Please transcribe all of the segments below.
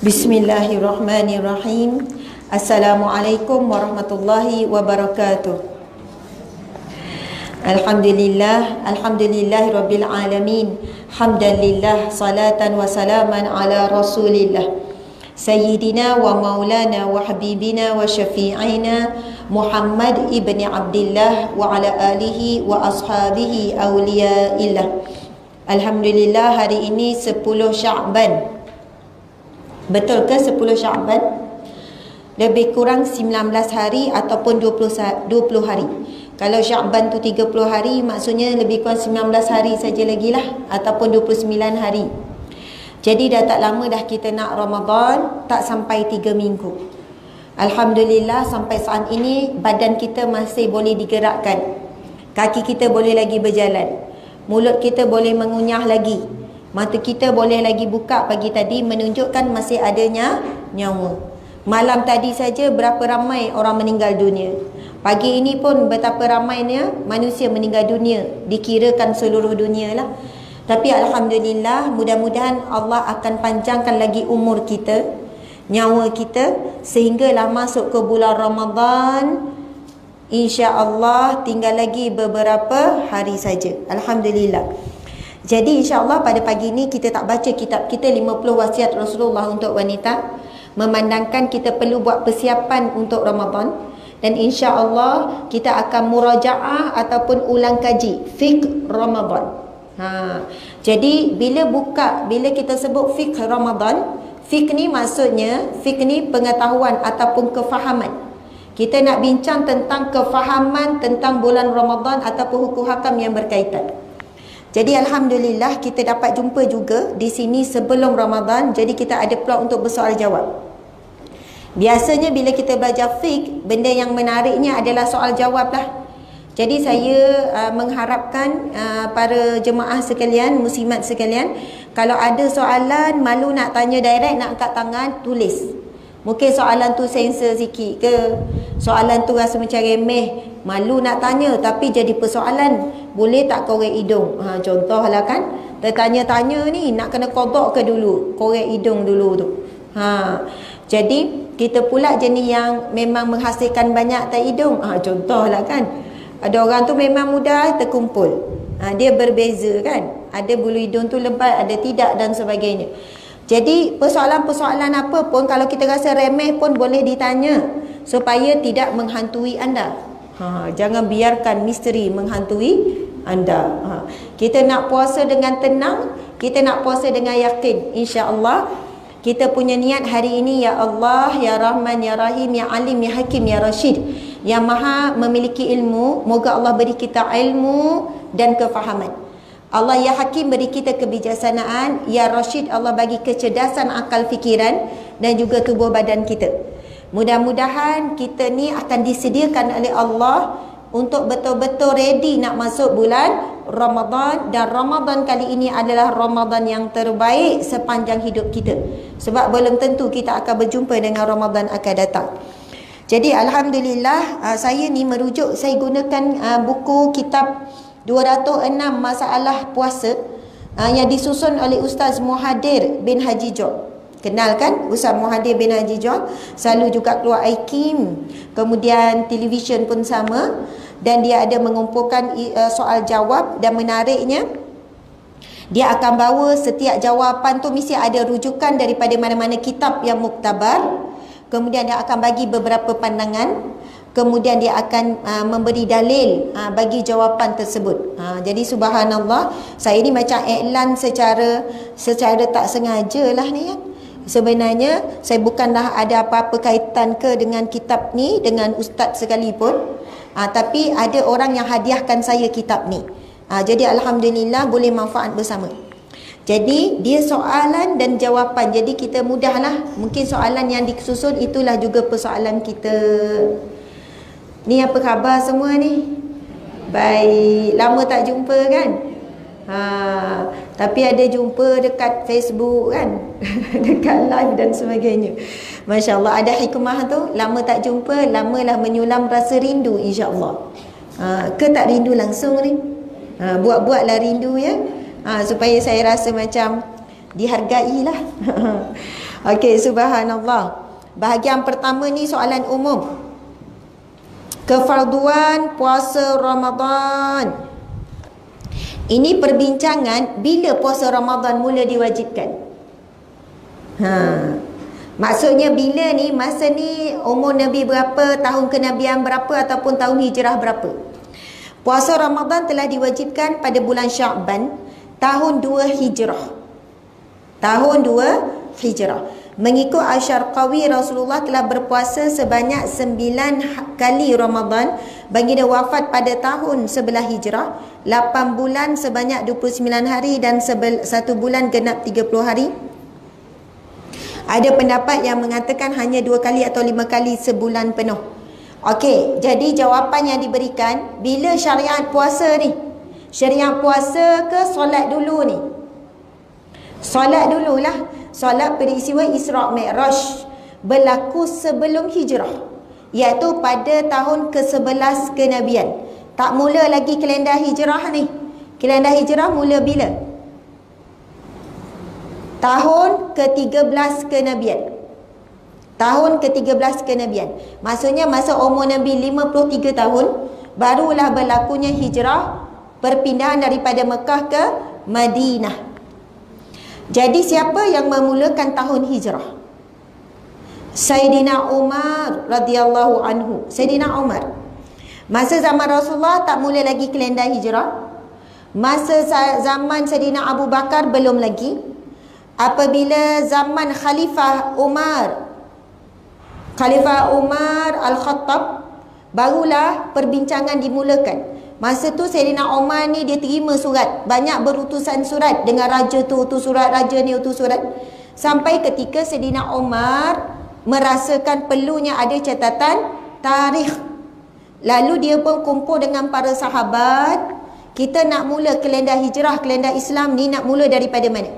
Bismillahirrahmanirrahim. Assalamualaikum warahmatullahi wabarakatuh. Alhamdulillahi rabbil alamin. Hamdalillah, salatan wa salaman ala rasulillah Sayyidina wa maulana wa habibina wa syafi'ina Muhammad ibn Abdullah wa ala alihi wa ashabihi awliyaillah. Alhamdulillah, hari ini 10 Sya'ban. Betul ke 10 Sya'ban? Lebih kurang 19 hari ataupun 20 hari. Kalau Sya'ban tu 30 hari, maksudnya lebih kurang 19 hari saja lagi lah, ataupun 29 hari. Jadi dah tak lama dah kita nak Ramadan, tak sampai 3 minggu. Alhamdulillah, sampai saat ini badan kita masih boleh digerakkan. Kaki kita boleh lagi berjalan. Mulut kita boleh mengunyah lagi. Mata kita boleh lagi buka pagi tadi, menunjukkan masih adanya nyawa. Malam tadi saja berapa ramai orang meninggal dunia. Pagi ini pun betapa ramainya manusia meninggal dunia, dikirakan seluruh dunia lah. Tapi Alhamdulillah, mudah-mudahan Allah akan panjangkan lagi umur kita, nyawa kita, sehinggalah masuk ke bulan Ramadan. InsyaAllah tinggal lagi beberapa hari saja. Alhamdulillah. Jadi insyaAllah pada pagi ini kita tak baca kitab kita 50 wasiat Rasulullah untuk wanita, memandangkan kita perlu buat persiapan untuk Ramadan. Dan insyaAllah kita akan murajaah ataupun ulang kaji fiqh Ramadan. Jadi bila kita sebut fiqh Ramadan, fiqh ni maksudnya, fiqh ni pengetahuan ataupun kefahaman. Kita nak bincang tentang kefahaman tentang bulan Ramadan ataupun hukum hakam yang berkaitan. Jadi Alhamdulillah kita dapat jumpa juga di sini sebelum Ramadan. Jadi kita ada peluang untuk bersoal jawab. Biasanya bila kita belajar fiqh, benda yang menariknya adalah soal jawab lah. Jadi saya mengharapkan para jemaah sekalian, muslimat sekalian, kalau ada soalan, malu nak tanya direct, nak angkat tangan, tulis. Mungkin soalan tu sensor sikit ke, soalan tu rasa macam remeh, malu nak tanya tapi jadi persoalan, boleh tak korek hidung? Contohlah kan, tertanya-tanya ni nak kena kodok ke dulu, korek hidung dulu tu. Jadi kita pula jenis yang memang menghasilkan banyak tak hidung. Contohlah kan, ada orang tu memang mudah terkumpul. Dia berbeza kan, ada bulu hidung tu lebat, ada tidak dan sebagainya. Jadi persoalan-persoalan apa pun kalau kita rasa remeh pun boleh ditanya, supaya tidak menghantui anda. Jangan biarkan misteri menghantui anda. Kita nak puasa dengan tenang, kita nak puasa dengan yakin. InsyaAllah kita punya niat hari ini, ya Allah, ya Rahman, ya Rahim, ya Alim, ya Hakim, ya Rashid, yang maha memiliki ilmu. Moga Allah beri kita ilmu dan kefahaman. Allah ya Hakim beri kita kebijaksanaan. Ya Rashid, Allah bagi kecerdasan akal fikiran dan juga tubuh badan kita. Mudah-mudahan kita ni akan disediakan oleh Allah untuk betul-betul ready nak masuk bulan Ramadan. Dan Ramadan kali ini adalah Ramadan yang terbaik sepanjang hidup kita. Sebab belum tentu kita akan berjumpa dengan Ramadan akan datang. Jadi Alhamdulillah, saya ni merujuk, saya gunakan buku kitab 206 masalah puasa yang disusun oleh Ustaz Muhadir bin Haji John. Kenal kan Ustaz Muhadir bin Haji John? Selalu juga keluar iKim, kemudian televisyen pun sama. Dan dia ada mengumpulkan soal jawab. Dan menariknya, dia akan bawa setiap jawapan tu mesti ada rujukan daripada mana-mana kitab yang muktabar. Kemudian dia akan bagi beberapa pandangan. Kemudian dia akan memberi dalil bagi jawapan tersebut. Jadi subhanallah, saya ni macam iklan secara tak sengaja lah ni kan. Sebenarnya saya bukanlah ada apa-apa kaitan ke dengan kitab ni, dengan ustaz sekalipun. Tapi ada orang yang hadiahkan saya kitab ni. Jadi Alhamdulillah boleh manfaat bersama. Jadi dia soalan dan jawapan. Jadi kita mudahlah. Mungkin soalan yang disusun itulah juga persoalan kita. Ni apa khabar semua ni? Baik, lama tak jumpa kan? Tapi ada jumpa dekat Facebook kan? Dekat live dan sebagainya. Masya Allah, ada hikmah tu. Lama tak jumpa, lamalah menyulam rasa rindu, insya-Allah. Ke tak rindu langsung ni? Buat-buatlah rindu ya. Supaya saya rasa macam dihargai lah. Okey, subhanallah. Bahagian pertama ni soalan umum. Kefarduan puasa Ramadan. Ini perbincangan bila puasa Ramadan mula diwajibkan. Maksudnya bila ni, masa ni umur Nabi berapa, tahun kenabian berapa ataupun tahun hijrah berapa. Puasa Ramadan telah diwajibkan pada bulan Sya'ban tahun 2 Hijrah. Tahun 2 Hijrah. Mengikut Asy-Syarqawi, Rasulullah telah berpuasa sebanyak 9 kali Ramadan. Baginda wafat pada tahun 11 Hijrah. 8 bulan sebanyak 29 hari dan 1 bulan genap 30 hari. Ada pendapat yang mengatakan hanya 2 kali atau 5 kali sebulan penuh. Okey, jadi jawapan yang diberikan, bila syariat puasa ni? Syariat puasa ke solat dulu ni? Solat dululah. Solat peristiwa Isra' Mi'raj berlaku sebelum hijrah, iaitu pada tahun ke-11 kenabian. Tak mula lagi kalender hijrah ni. Kalender hijrah mula bila? Tahun ke-13 kenabian. Tahun ke-13 kenabian. Maksudnya masa umur Nabi 53 tahun barulah berlakunya hijrah, perpindahan daripada Mekah ke Madinah. Jadi siapa yang memulakan tahun hijrah? Sayyidina Umar radhiyallahu anhu. Sayyidina Umar. Masa zaman Rasulullah tak mula lagi kalender hijrah. Masa zaman Sayyidina Abu Bakar belum lagi. Apabila zaman Khalifah Umar Al-Khattab, barulah perbincangan dimulakan. Masa tu Sayyidina Umar ni dia terima surat, banyak berutusan surat, dengan raja tu utus surat, raja ni utus surat. Sampai ketika Sayyidina Umar merasakan perlunya ada catatan tarikh. Lalu dia pun kumpul dengan para sahabat, kita nak mula kalender hijrah, kalender Islam ni nak mula daripada mana?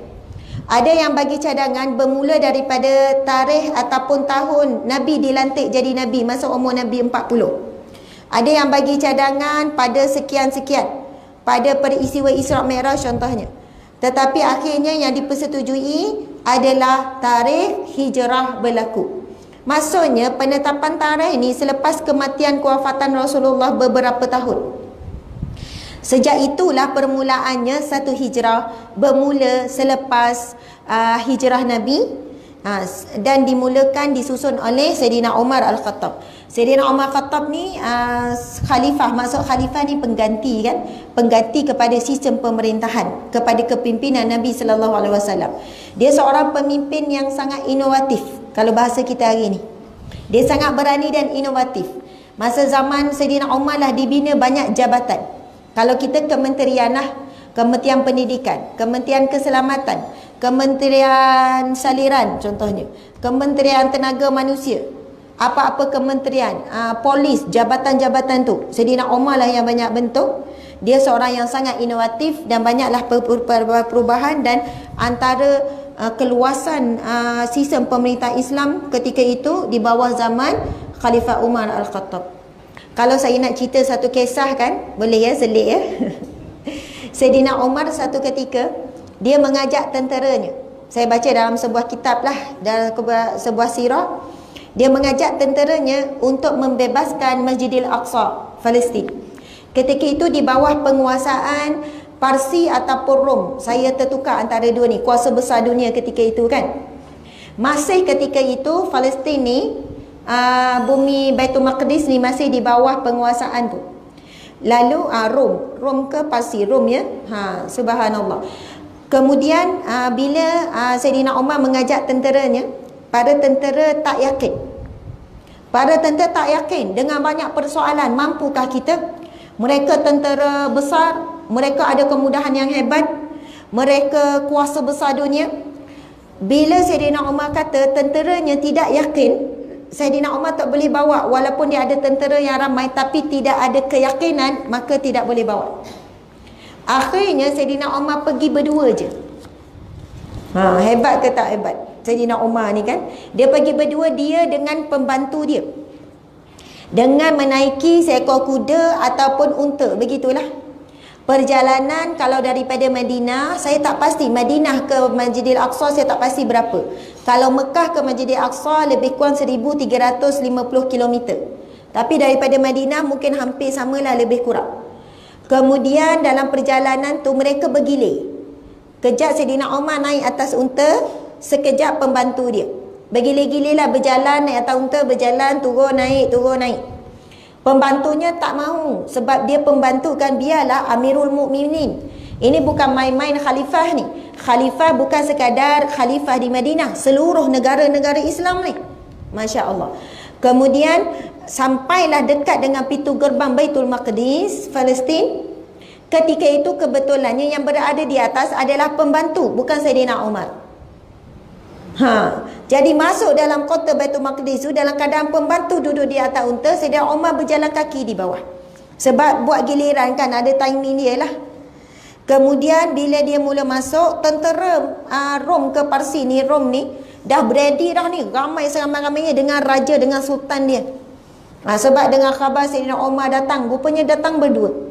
Ada yang bagi cadangan bermula daripada tarikh ataupun tahun Nabi dilantik jadi Nabi masa umur Nabi 40. Ada yang bagi cadangan pada sekian-sekian, pada peristiwa Isra' Mi'raj contohnya. Tetapi akhirnya yang dipersetujui adalah tarikh hijrah berlaku. Maksudnya penetapan tarikh ini selepas kematian kewafatan Rasulullah beberapa tahun. Sejak itulah permulaannya satu hijrah bermula selepas hijrah Nabi, dan dimulakan disusun oleh Sayyidina Umar Al-Khattab. Sayyidina Umar Al-Khattab ni khalifah, maksud khalifah ni pengganti kan, pengganti kepada sistem pemerintahan, kepada kepimpinan Nabi sallallahu alaihi wasallam. Dia seorang pemimpin yang sangat inovatif kalau bahasa kita hari ni. Dia sangat berani dan inovatif. Masa zaman Sayyidina Umar lah dibina banyak jabatan. Kalau kita kementerian lah, Kementerian Pendidikan, Kementerian Keselamatan, Kementerian Saliran contohnya, Kementerian Tenaga Manusia, apa-apa kementerian, polis, jabatan-jabatan tu Sayyidina Umar lah yang banyak bentuk. Dia seorang yang sangat inovatif dan banyaklah perubahan. Dan antara keluasan sistem pemerintah Islam ketika itu di bawah zaman Khalifah Umar Al-Khattab. Kalau saya nak cerita satu kisah kan, boleh ya, selit ya. Sayyidina Umar satu ketika dia mengajak tenteranya. Saya baca dalam sebuah kitab lah, dalam sebuah sirah. Dia mengajak tenteranya untuk membebaskan Masjidil Aqsa, Palestin. Ketika itu di bawah penguasaan Parsi ataupun Rom. Saya tertukar antara dua ni, kuasa besar dunia ketika itu kan. Masih ketika itu Palestin ni, bumi Baitul Maqdis ni masih di bawah penguasaan tu. Lalu Rom ke Parsi, Rom ya. Subhanallah. Kemudian bila Sayyidina Umar mengajak tenteranya, para tentera tak yakin. Para tentera tak yakin dengan banyak persoalan, mampukah kita? Mereka tentera besar, mereka ada kemudahan yang hebat, mereka kuasa besar dunia. Bila Sayyidina Umar kata tenteranya tidak yakin, Sayyidina Umar tak boleh bawa. Walaupun dia ada tentera yang ramai tapi tidak ada keyakinan, maka tidak boleh bawa. Akhirnya Sayyidina Umar pergi berdua je. Hebat ke tak hebat Sayyidina Umar ni kan? Dia pergi berdua, dia dengan pembantu dia, dengan menaiki seekor kuda ataupun unta, begitulah. Perjalanan kalau daripada Madinah, saya tak pasti. Madinah ke Masjidil Aqsa saya tak pasti berapa. Kalau Mekah ke Masjidil Aqsa lebih kurang 1350 km. Tapi daripada Madinah mungkin hampir samalah, lebih kurang. Kemudian dalam perjalanan tu mereka bergilir. Kejap Saidina Umar naik atas unta, sekejap pembantu dia. Bergilir-gilirlah berjalan naik atas unta, berjalan turun naik, turun naik. Pembantunya tak mahu sebab dia pembantu kan, biarlah Amirul Mukminin. Ini bukan main-main khalifah ni. Khalifah bukan sekadar khalifah di Madinah, seluruh negara-negara Islam ni. Masya Allah. Kemudian sampailah dekat dengan pintu gerbang Baitul Maqdis, Palestin. Ketika itu kebetulannya yang berada di atas adalah pembantu, bukan Saidina Umar. Jadi masuk dalam kota Baitul Maqdis tu dalam keadaan pembantu duduk di atas unta, Saidina Umar berjalan kaki di bawah. Sebab buat giliran kan, ada timing dia lah. Kemudian bila dia mula masuk, tentera Rom ke Parsi ni, Rom ni dah ready dah ni, ramai seramai-ramainya dengan raja, dengan sultan dia. Sebab dengan khabar Saidina Umar datang, rupanya datang berdua.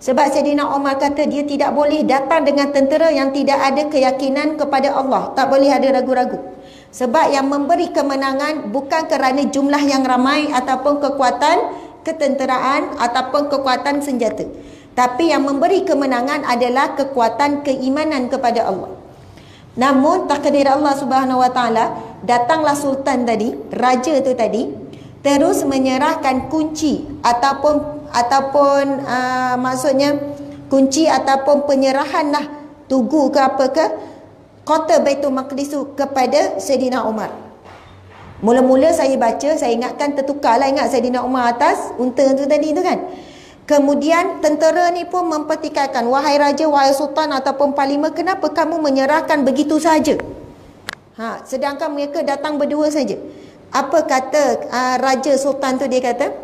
Sebab Saidina Umar kata dia tidak boleh datang dengan tentera yang tidak ada keyakinan kepada Allah. Tak boleh ada ragu-ragu. Sebab yang memberi kemenangan bukan kerana jumlah yang ramai ataupun kekuatan ketenteraan ataupun kekuatan senjata. Tapi yang memberi kemenangan adalah kekuatan keimanan kepada Allah. Namun takdir Allah Subhanahu Wa Taala, datanglah sultan tadi, raja tu tadi, terus menyerahkan kunci ataupun maksudnya kunci ataupun penyerahan lah tugu ke apa ke kota Baitul Maqdis tu kepada Saidina Umar. Mula-mula saya baca, saya ingatkan tertukarlah, ingat Saidina Umar atas unta tu tadi tu kan. Kemudian tentera ni pun mempertikaikan, wahai raja, wahai sultan ataupun parlimen, kenapa kamu menyerahkan begitu saja? Sedangkan mereka datang berdua saja. Apa kata raja sultan tu? Dia kata,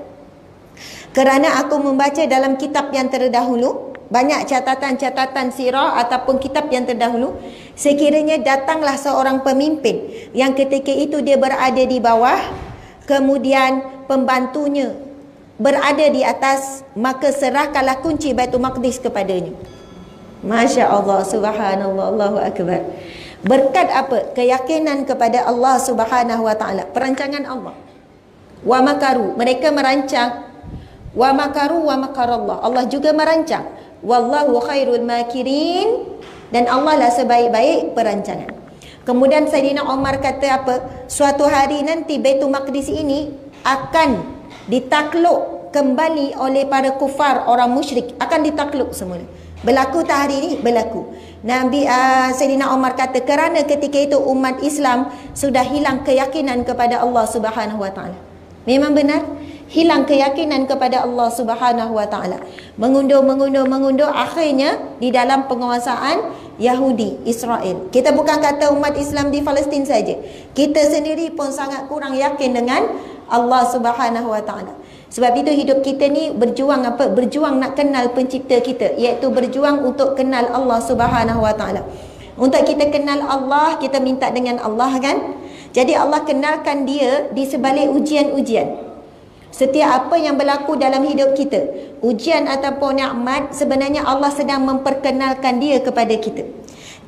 kerana aku membaca dalam kitab yang terdahulu, banyak catatan-catatan sirah ataupun kitab yang terdahulu, sekiranya datanglah seorang pemimpin yang ketika itu dia berada di bawah, kemudian pembantunya berada di atas, maka serahkanlah kunci Baitul Maqdis kepadanya. Masya Allah, subhanallah, Allahu Akbar. Berkat apa? Keyakinan kepada Allah Subhanahu Wa Taala, perancangan Allah. Wa makaru, mereka merancang. Wa makaru wa makarallah, Allah juga merancang. Wallahu khairul makirin, dan Allah lah sebaik-baik perancangan. Kemudian Saidina Umar kata apa? Suatu hari nanti Baitul Maqdis ini akan ditakluk kembali oleh para kufar, orang musyrik, akan ditakluk semula. Berlaku tak hari ini? Berlaku. Saidina Umar kata kerana ketika itu umat Islam sudah hilang keyakinan kepada Allah Subhanahu Wa Taala. Memang benar, hilang keyakinan kepada Allah Subhanahu Wa Taala. Mengundur, akhirnya di dalam penguasaan Yahudi, Israel. Kita bukan kata umat Islam di Palestin saja, kita sendiri pun sangat kurang yakin dengan Allah Subhanahu Wa Taala. Sebab itu hidup kita ni berjuang apa? Berjuang nak kenal pencipta kita, iaitu berjuang untuk kenal Allah Subhanahu Wa Taala. Untuk kita kenal Allah, kita minta dengan Allah kan? Jadi Allah kenalkan dia di sebalik ujian-ujian. Setiap apa yang berlaku dalam hidup kita, ujian ataupun nikmat, sebenarnya Allah sedang memperkenalkan dia kepada kita.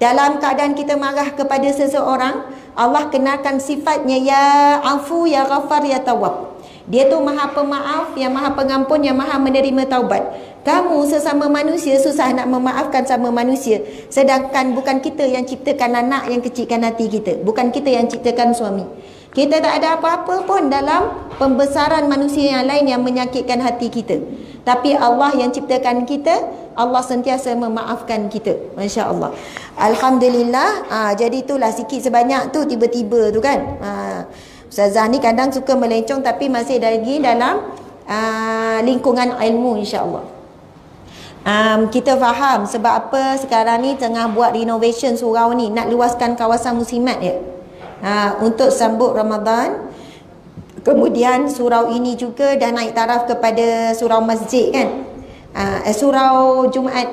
Dalam keadaan kita marah kepada seseorang, Allah kenalkan sifatnya, ya afu, ya ghafar, ya tawwab. Dia tu maha pemaaf, yang maha pengampun, yang maha menerima taubat. Kamu sesama manusia susah nak memaafkan sama manusia, sedangkan bukan kita yang ciptakan anak yang kecilkan hati kita, bukan kita yang ciptakan suami. Kita tak ada apa-apa pun dalam pembesaran manusia yang lain yang menyakitkan hati kita. Tapi Allah yang ciptakan kita, Allah sentiasa memaafkan kita. Masya Allah, Alhamdulillah. Jadi itulah sikit sebanyak tu tiba-tiba tu kan. Ustazah ni kadang suka melencong, tapi masih lagi dalam lingkungan ilmu, insya-Allah. Kita faham sebab apa sekarang ni tengah buat renovation surau ni, nak luaskan kawasan muslimat ya, untuk sambut Ramadan. Kemudian surau ini juga dah naik taraf kepada surau masjid kan, surau Jumaat.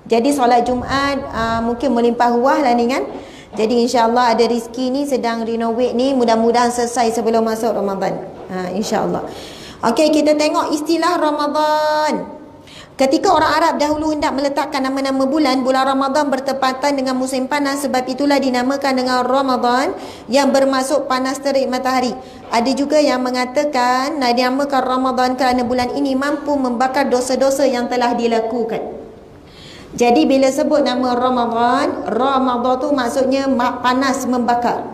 Jadi solat Jumaat mungkin melimpah ruah lah ni kan. Jadi insya-Allah ada rezeki ni, sedang renovate ni, mudah-mudahan selesai sebelum masuk Ramadan. Insya-Allah. Okey, kita tengok istilah Ramadan. Ketika orang Arab dahulu hendak meletakkan nama-nama bulan Ramadan bertepatan dengan musim panas, sebab itulah dinamakan dengan Ramadan, yang bermaksud panas terik matahari. Ada juga yang mengatakan dinamakan Ramadan kerana bulan ini mampu membakar dosa-dosa yang telah dilakukan. Jadi bila sebut nama Ramadan tu maksudnya panas membakar.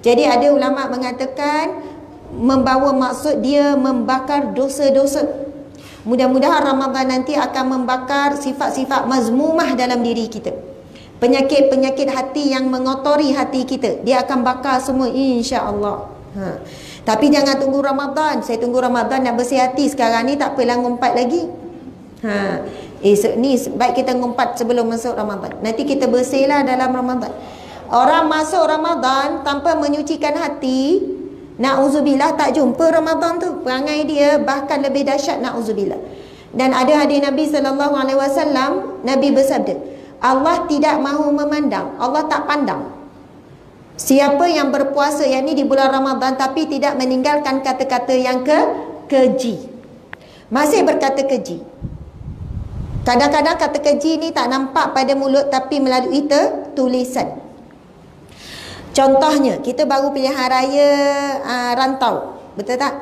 Jadi ada ulama mengatakan membawa maksud dia membakar dosa-dosa. Mudah-mudahan Ramadan nanti akan membakar sifat-sifat mazmumah dalam diri kita. Penyakit-penyakit hati yang mengotori hati kita, dia akan bakar semua, insya-Allah. Tapi jangan tunggu Ramadan. Saya tunggu Ramadan nak bersih hati. Sekarang ni tak apalah ngumpat lagi. Ni baik kita ngumpat sebelum masuk Ramadan. Nanti kita bersihlah dalam Ramadan. Orang masuk Ramadan tanpa menyucikan hati, na'udzubillah, tak jumpa Ramadan tu. Perangai dia bahkan lebih dahsyat, na'udzubillah. Dan ada hadis Nabi SAW, Nabi bersabda, Allah tidak mahu memandang, Allah tak pandang siapa yang berpuasa, yakni di bulan Ramadan, tapi tidak meninggalkan kata-kata yang keji. Masih berkata keji. Kadang-kadang kata keji ni tak nampak pada mulut, tapi melalui tulisan. Contohnya, kita baru pilihan raya rantau, betul tak?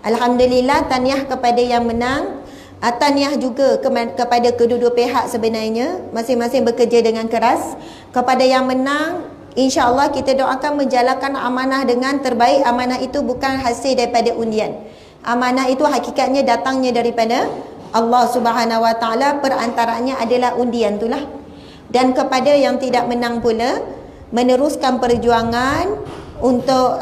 Alhamdulillah, tahniah kepada yang menang. Tahniah juga kepada kedua-dua pihak sebenarnya. Masing-masing bekerja dengan keras. Kepada yang menang, insya-Allah kita doakan menjalankan amanah dengan terbaik. Amanah itu bukan hasil daripada undian. Amanah itu hakikatnya datangnya daripada Allah Subhanahu Wa Taala, perantaranya adalah undian itulah. Dan kepada yang tidak menang pula, meneruskan perjuangan untuk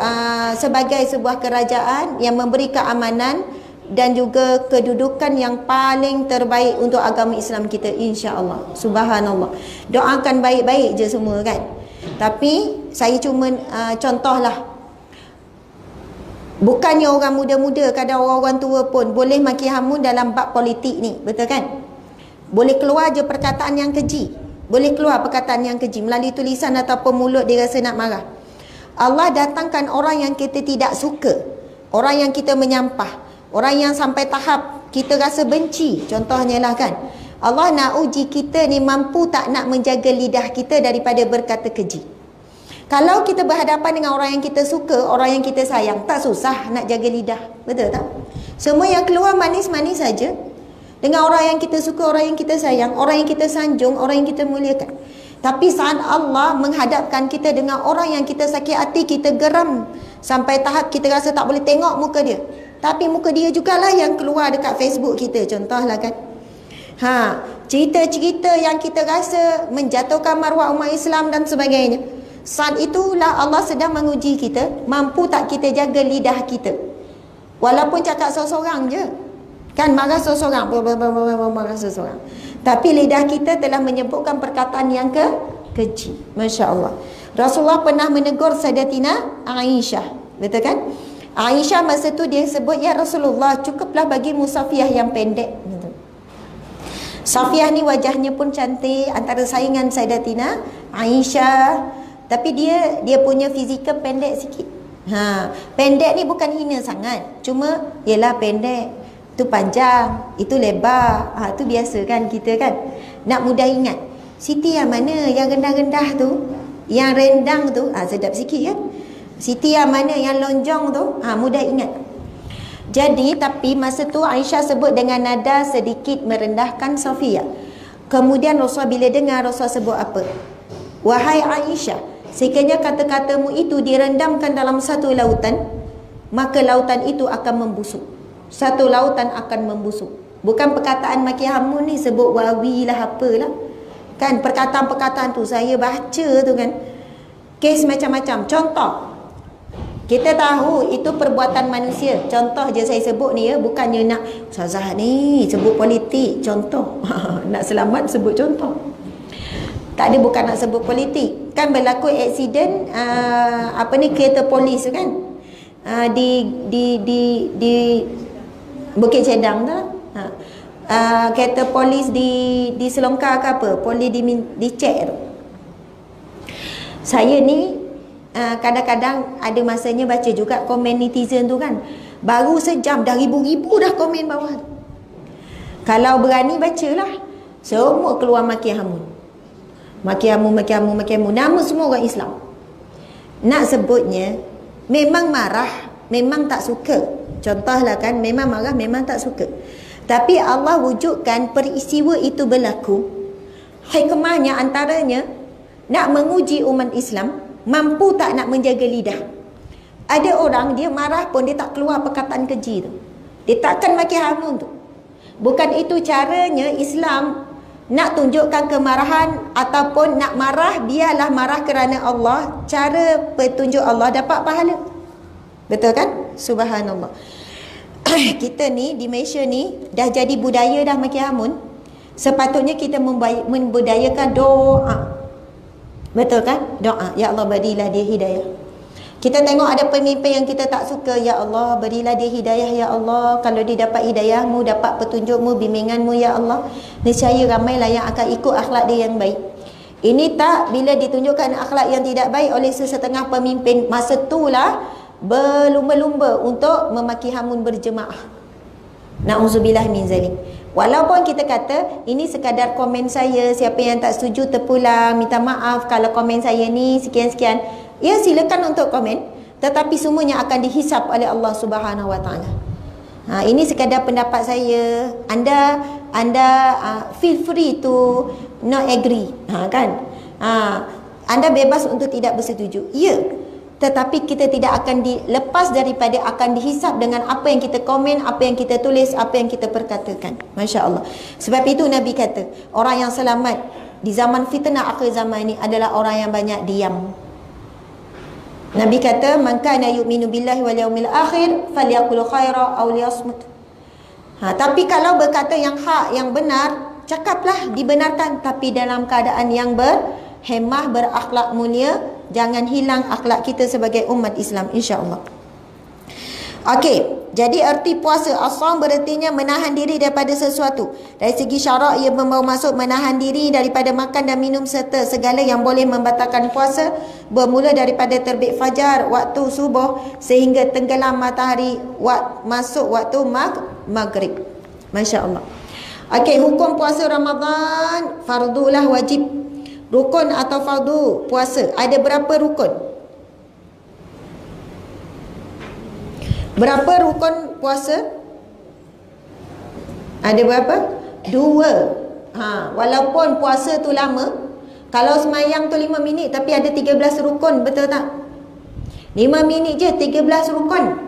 sebagai sebuah kerajaan yang memberi keamanan dan juga kedudukan yang paling terbaik untuk agama Islam kita, insya-Allah. Subhanallah. Doakan baik-baik je semua kan. Tapi saya cuma contohlah. Bukannya orang muda-muda, kadang orang-orang tua pun boleh maki hamun dalam bab politik ni, betul kan? Boleh keluar je perkataan yang keji. Boleh keluar perkataan yang keji melalui tulisan ataupun mulut dia rasa nak marah. Allah datangkan orang yang kita tidak suka, orang yang kita menyampah, orang yang sampai tahap kita rasa benci, contohnya lah kan. Allah nak uji kita ni mampu tak nak menjaga lidah kita daripada berkata keji. Kalau kita berhadapan dengan orang yang kita suka, orang yang kita sayang, tak susah nak jaga lidah, betul tak? Semua yang keluar manis-manis saja. Dengan orang yang kita suka, orang yang kita sayang, orang yang kita sanjung, orang yang kita muliakan. Tapi saat Allah menghadapkan kita dengan orang yang kita sakit hati, kita geram sampai tahap kita rasa tak boleh tengok muka dia. Tapi muka dia jugalah yang keluar dekat Facebook kita, contohlah kan. Cerita-cerita yang kita rasa menjatuhkan maruah umat Islam dan sebagainya. Saat itulah Allah sedang menguji kita, mampu tak kita jaga lidah kita. Walaupun cakap seorang-seorang je. Kan marah seorang, marah seorang. Tapi lidah kita telah menyebutkan perkataan yang keji. Masya Allah. Rasulullah pernah menegur Sayyidatina Aisyah, betul kan? Aisyah masa tu dia sebut, ya Rasulullah, cukuplah bagi Safiyah yang pendek. Safiyah ni wajahnya pun cantik, antara saingan Sayyidatina Aisyah. Tapi dia punya fizikal pendek sikit. Pendek ni bukan hina sangat. Cuma yelah pendek. Tu panjang, itu lebar. Tu biasa kan kita kan. Nak mudah ingat. Siti yang mana? Yang rendah-rendah tu, yang rendang tu, sedap sikit kan. Siti yang mana? Yang lonjong tu, mudah ingat. Jadi tapi masa tu Aisyah sebut dengan nada sedikit merendahkan Safiyah. Kemudian Rasulullah bila dengar, Rasulullah sebut apa? Wahai Aisyah, sekiranya kata-katamu itu direndamkan dalam satu lautan, maka lautan itu akan membusuk. Satu lautan akan membusuk. Bukan perkataan maki hamun ni sebut wawi lah apalah. Kan perkataan-perkataan tu saya baca tu kan. Kes macam-macam. Contoh. Kita tahu itu perbuatan manusia. Contoh je saya sebut ni ya. Bukannya nak Ustazah ni sebut politik. Contoh. Nak selamat sebut contoh. Tak ada, bukan nak sebut politik. Kan berlaku aksiden kereta polis tu kan. Di Bukit Cedang tu. Kereta polis di Selongkar ke apa, polis dicek tu. Saya ni kadang-kadang ada masanya baca juga komen netizen tu kan. Baru sejam dah ribu-ribu dah komen bawah tu. Kalau berani bacalah. Semua keluar maki hamun. Maki hamun. Nama semua orang Islam. Nak sebutnya, memang marah, memang tak suka. Contohlah kan, memang marah, memang tak suka. Tapi Allah wujudkan peristiwa itu berlaku. Hikmahnya antaranya, nak menguji umat Islam, mampu tak nak menjaga lidah. Ada orang, dia marah pun dia tak keluar perkataan keji tu. Dia takkan maki hamun tu. Bukan itu caranya Islam nak tunjukkan kemarahan ataupun nak marah, biarlah marah kerana Allah. Cara petunjuk Allah dapat pahala. Betul kan? Subhanallah. Kita ni di Malaysia ni dah jadi budaya dah maki hamun. Sepatutnya kita membudayakan doa. Betul kan? Doa. Ya Allah berilah dia hidayah. Kita tengok ada pemimpin yang kita tak suka. Ya Allah berilah dia hidayah. Ya Allah, kalau dia dapat hidayahmu, dapat petunjukmu, bimbinganmu, Ya Allah, nescaya ramailah yang akan ikut akhlak dia yang baik. Ini tak, bila ditunjukkan akhlak yang tidak baik oleh sesetengah pemimpin, masa itulah berlumba-lumba untuk memaki hamun berjemaah. Na'udzubillah min zalik. Walaupun kita kata ini sekadar komen saya, siapa yang tak setuju terpulang, minta maaf kalau komen saya ni sekian-sekian. Ya, silakan untuk komen, tetapi semuanya akan dihisap oleh Allah Subhanahu Wa Taala. Ini sekadar pendapat saya. Anda feel free to not agree, kan? Anda bebas untuk tidak bersetuju. Ya, tetapi kita tidak akan dilepas daripada akan dihisap dengan apa yang kita komen, apa yang kita tulis, apa yang kita perkatakan. Masya Allah. Sebab itu Nabi kata, orang yang selamat di zaman fitnah akhir zaman ini adalah orang yang banyak diam. Nabi kata, man kana yu'minu billahi wal yaumil akhir falyaqul khaira aw liyasmut. Tapi kalau berkata yang hak, yang benar, cakaplah, dibenarkan, tapi dalam keadaan yang berhemah, berakhlak mulia. Jangan hilang akhlak kita sebagai umat Islam, insya-Allah. Okey, jadi arti puasa as-shaum berartinya menahan diri daripada sesuatu. Dari segi syarak, ia membawa maksud menahan diri daripada makan dan minum serta segala yang boleh membatalkan puasa, bermula daripada terbit fajar waktu subuh sehingga tenggelam matahari masuk waktu maghrib. Masya-Allah. Okey, hukum puasa Ramadan fardulah, wajib. Rukun atau fardu puasa, ada berapa rukun? Berapa rukun puasa? Ada berapa? 2. Walaupun puasa tu lama, kalau semayang tu 5 minit tapi ada 13 rukun, betul tak? 5 minit je 13 rukun.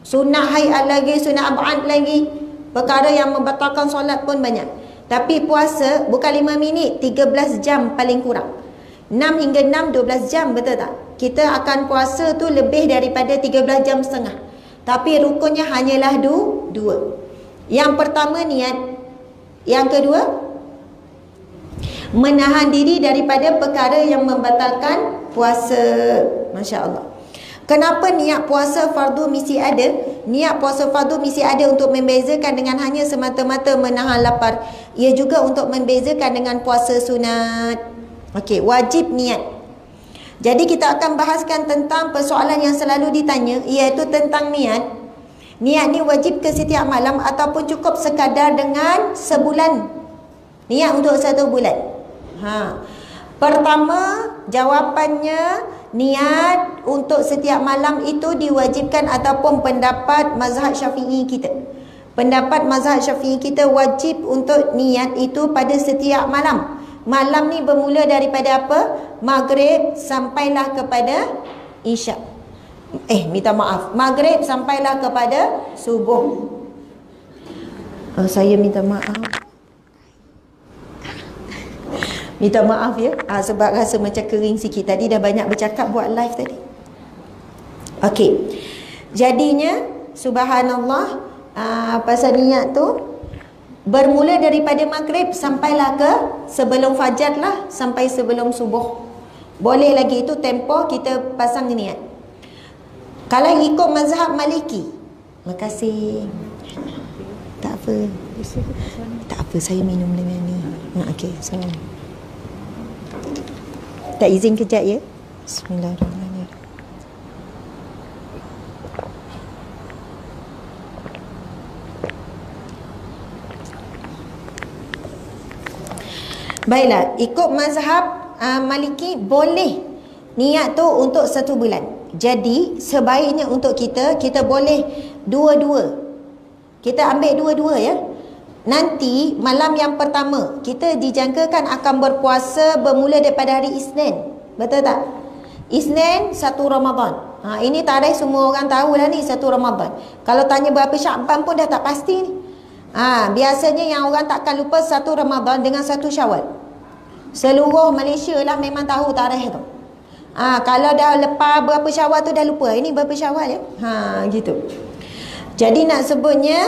Sunat hayat lagi, sunat ab'ad lagi. Perkara yang membatalkan solat pun banyak. Tapi puasa bukan 5 minit, 13 jam paling kurang. 6 hingga 6, 12 jam, betul tak? Kita akan puasa tu lebih daripada 13 jam setengah. Tapi rukunnya hanyalah 2. Yang pertama niat. Yang kedua, menahan diri daripada perkara yang membatalkan puasa. Masya Allah. Kenapa niat puasa fardu mesti ada? Niat puasa fardu mesti ada untuk membezakan dengan hanya semata-mata menahan lapar. Ia juga untuk membezakan dengan puasa sunat. Okey, wajib niat. Jadi kita akan bahaskan tentang persoalan yang selalu ditanya, iaitu tentang niat. Niat ni wajib ke setiap malam ataupun cukup sekadar dengan sebulan? Niat untuk 1 bulan. Pertama, jawapannya niat untuk setiap malam itu diwajibkan ataupun pendapat mazhab Syafi'i kita. Pendapat mazhab Syafi'i kita wajib untuk niat itu pada setiap malam. Malam ni bermula daripada apa? Maghrib sampailah kepada Isyak. Minta maaf. Maghrib sampailah kepada subuh. Saya minta maaf. Minta maaf ya, sebab rasa macam kering sikit. Tadi dah banyak bercakap buat live tadi. Okey. Jadinya subhanallah, pasal niat tu bermula daripada maghrib sampailah ke sebelum fajar lah, sampai sebelum subuh. Boleh lagi, itu tempoh kita pasang niat. Kalau ikut mazhab Maliki, makasih. Tak apa. Tak apa, saya minum dengan ni. Okey, salam. Tak izin kejap ya. Bismillahirrahmanirrahim. Baiklah, ikut mazhab Maliki boleh niat tu untuk 1 bulan. Jadi sebaiknya untuk kita boleh dua-dua. Kita ambil dua-dua ya. Nanti malam yang pertama kita dijangkakan akan berpuasa bermula daripada hari Isnin. Betul tak? Isnin 1 Ramadan. Ini tarikh semua orang tahu lah ni, 1 Ramadan. Kalau tanya berapa Syakban pun dah tak pasti ni. Biasanya yang orang takkan lupa 1 Ramadan dengan 1 Syawal. Seluruh Malaysia lah memang tahu tarikh tu. Kalau dah lepas berapa Syawal tu dah lupa. Ini berapa Syawal ya? Gitu. Jadi nak sebutnya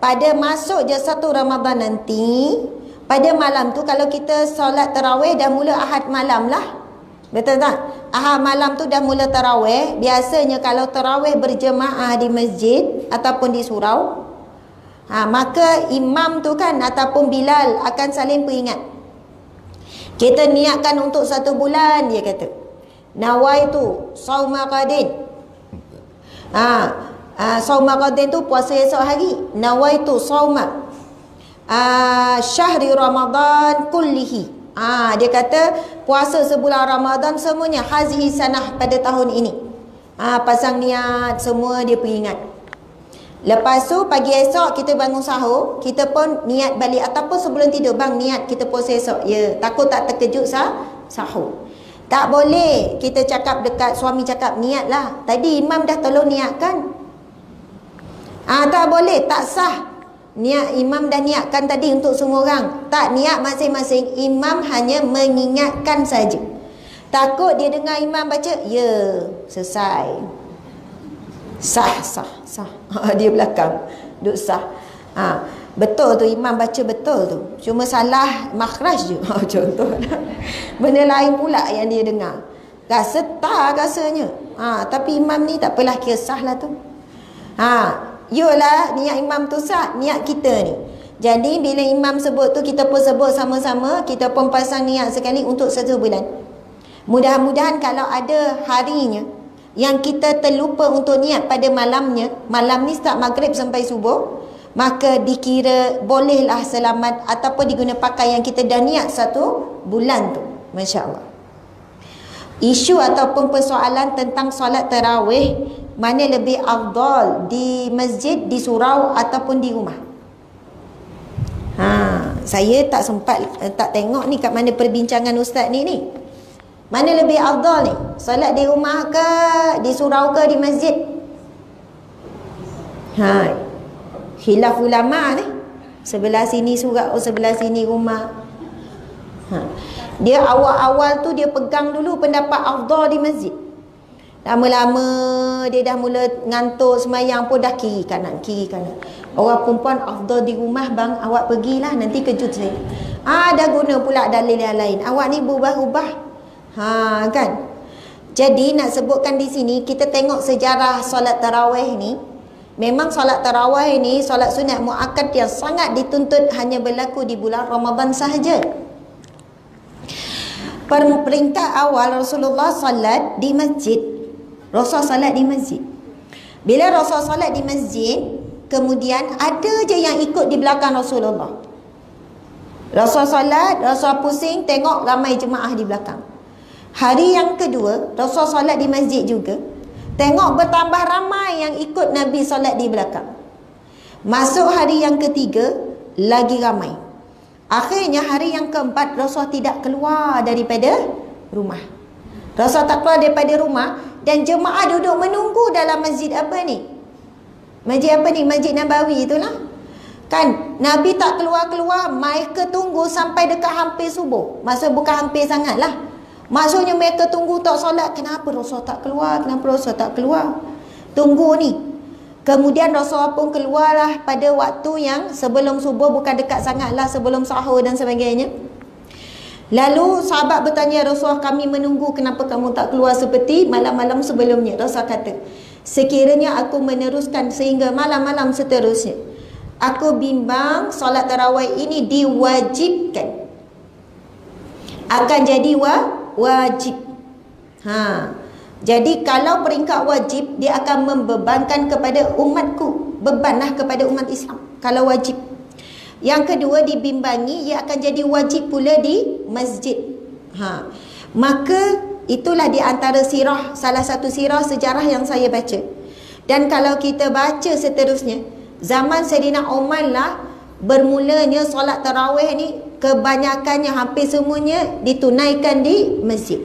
pada masuk je 1 Ramadan nanti, pada malam tu kalau kita solat tarawih dah mula Ahad malam lah. Betul tak? Ahad malam tu dah mula tarawih. Biasanya kalau tarawih berjemaah di masjid ataupun di surau, maka imam tu kan ataupun Bilal akan saling peringat. Kita niatkan untuk 1 bulan, dia kata. Nawaitu sauma qadin. Sauma qadin tu puasa esok hari. Nawaitu sauma syahri Ramadan kullihi. Dia kata puasa sebulan Ramadan semuanya hazihi sanah pada tahun ini. Pasang niat semua dia peringat. Lepas tu pagi esok kita bangun sahur, kita pun niat balik ataupun sebelum tidur, bang niat kita puasa esok. Ya, takut tak terkejut sahur. Tak boleh kita cakap dekat suami, cakap niatlah. Tadi imam dah tolong niatkan. Tak boleh, tak sah. Niat imam dah niatkan tadi untuk semua orang. Tak, niat masing-masing. Imam hanya mengingatkan saja. Takut dia dengar imam baca, ya, selesai. Sah. Dia belakang duk sah. Betul tu, imam baca betul tu, cuma salah makhraj je. Contoh benda lain pula yang dia dengar, rasa tak rasanya. Tapi imam ni tak apalah, kira sah lah tu. Yolah, niat imam tu sah, niat kita ni. Jadi bila imam sebut tu, kita pun sebut sama-sama, kita pun pasang niat sekali untuk 1 bulan. Mudah-mudahan kalau ada harinya yang kita terlupa untuk niat pada malamnya, malam ni start maghrib sampai subuh, maka dikira bolehlah selamat ataupun diguna pakai yang kita dah niat 1 bulan tu. Masya Allah. Isu ataupun persoalan tentang solat tarawih, mana lebih afdal, di masjid, di surau ataupun di rumah? Saya tak sempat tak tengok ni kat mana perbincangan ustaz ni. Mana lebih afdal ni? Solat di rumah ke, di surau ke, di masjid? Khilaf ulama ni. Sebelah sini surau, sebelah sini rumah. Dia awal-awal tu dia pegang dulu pendapat afdal di masjid. Lama-lama dia dah mula ngantuk semayang pun dah kiri kanan. Orang perempuan afdal di rumah, bang, awak pergilah, nanti kejut saya. Dah guna pula dalil yang lain. Awak ni berubah-ubah. Kan? Jadi nak sebutkan di sini, kita tengok sejarah solat tarawih ni. Memang solat tarawih ni solat sunat muakkad yang sangat dituntut hanya berlaku di bulan Ramadan sahaja. Perintah awal Rasulullah solat di masjid. Rasul solat di masjid. Bila Rasul solat di masjid, kemudian ada je yang ikut di belakang Rasulullah. Rasul solat, Rasul pusing, tengok ramai jemaah di belakang. Hari yang kedua, Rasul solat di masjid juga. Tengok bertambah ramai yang ikut Nabi solat di belakang. Masuk hari yang ketiga, lagi ramai. Akhirnya hari yang keempat, Rasul tidak keluar daripada rumah. Rasul tak keluar daripada rumah, dan jemaah duduk menunggu dalam masjid apa ni? Masjid apa ni? Masjid Nabawi itulah. Kan Nabi tak keluar-keluar, mereka tunggu sampai dekat hampir subuh. Maksud bukan hampir sangat lah, maksudnya mereka tunggu tak solat. Kenapa Rasul tak keluar? Kenapa Rasul tak keluar? Tunggu ni. Kemudian Rasul pun keluarlah pada waktu yang sebelum subuh, bukan dekat sangat lah, sebelum sahur dan sebagainya. Lalu sahabat bertanya Rasul, kami menunggu, kenapa kamu tak keluar seperti malam-malam sebelumnya? Rasul kata, sekiranya aku meneruskan sehingga malam-malam seterusnya, aku bimbang solat tarawih ini diwajibkan, akan jadi wajib. Jadi kalau peringkat wajib, dia akan membebankan kepada umatku, bebanlah kepada umat Islam kalau wajib. Yang kedua, dibimbangi, ia akan jadi wajib pula di masjid. Maka itulah di antara sirah, salah satu sirah sejarah yang saya baca. Dan kalau kita baca seterusnya, zaman Sayyidina Umar lah bermulanya solat tarawih ni, kebanyakannya, hampir semuanya ditunaikan di masjid.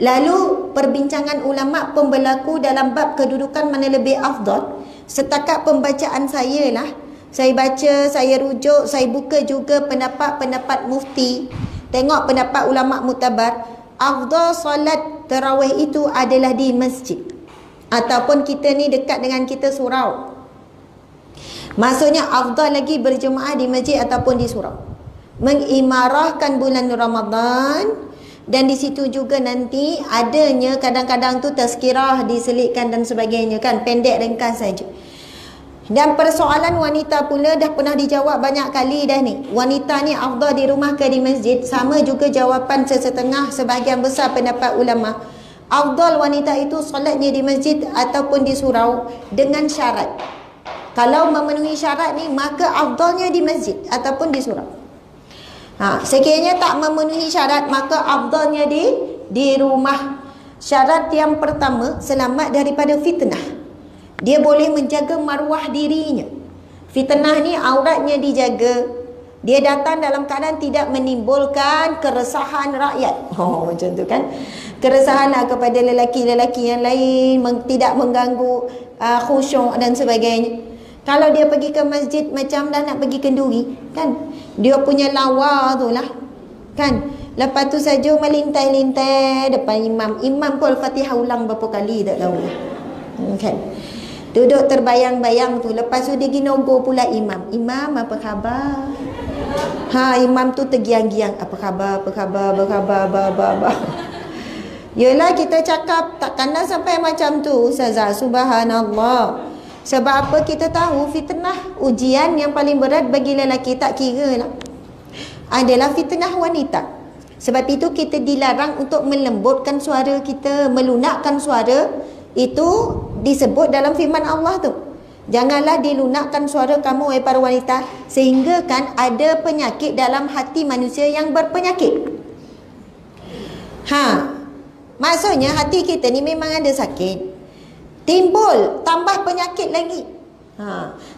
Lalu perbincangan ulama pun berlaku dalam bab kedudukan mana lebih afdal. Setakat pembacaan saya lah, saya baca, saya rujuk, saya buka juga pendapat-pendapat mufti, tengok pendapat ulama muktabar, afdal solat tarawih itu adalah di masjid. Ataupun kita ni dekat dengan kita surau, maksudnya afdal lagi berjemaah di masjid ataupun di surau, mengimarahkan bulan Ramadan. Dan di situ juga nanti adanya kadang-kadang tu tazkirah diselitkan dan sebagainya kan, pendek ringkas saja. Dan persoalan wanita pula dah pernah dijawab banyak kali dah ni. Wanita ni afdal di rumah ke di masjid? Sama juga jawapan sesetengah sebahagian besar pendapat ulama. Afdal wanita itu solatnya di masjid ataupun di surau dengan syarat. Kalau memenuhi syarat ni, maka afdalnya di masjid ataupun di surau. Sekiranya tak memenuhi syarat, maka afdalnya di rumah. Syarat yang pertama, selamat daripada fitnah. Dia boleh menjaga maruah dirinya. Fitnah ni auratnya dijaga. Dia datang dalam keadaan tidak menimbulkan keresahan rakyat. Macam tu kan. Keresahan kepada lelaki-lelaki yang lain, tidak mengganggu khusyuk dan sebagainya. Kalau dia pergi ke masjid macam dah nak pergi kenduri kan, dia punya lawa tu lah kan, lepas tu saja melintai-lintai depan imam. Imam pun Al-Fatihah ulang berapa kali tak tahu kan, duduk terbayang-bayang tu. Lepas tu dia pergi nogo pula imam. Imam apa khabar? Imam tu tergiang-giang, apa khabar, apa khabar, apa khabar, apa. Yelah, kita cakap takkanlah sampai macam tu Ustazah. Subhanallah. Sebab apa? Kita tahu fitnah, ujian yang paling berat bagi lelaki, tak kira lah, adalah fitnah wanita. Sebab itu kita dilarang untuk melembutkan suara kita, melunakkan suara. Itu disebut dalam firman Allah tu, janganlah dilunakkan suara kamu wahai para wanita, sehingga kan ada penyakit dalam hati manusia yang berpenyakit. Maksudnya hati kita ni memang ada sakit, timbul tambah penyakit lagi.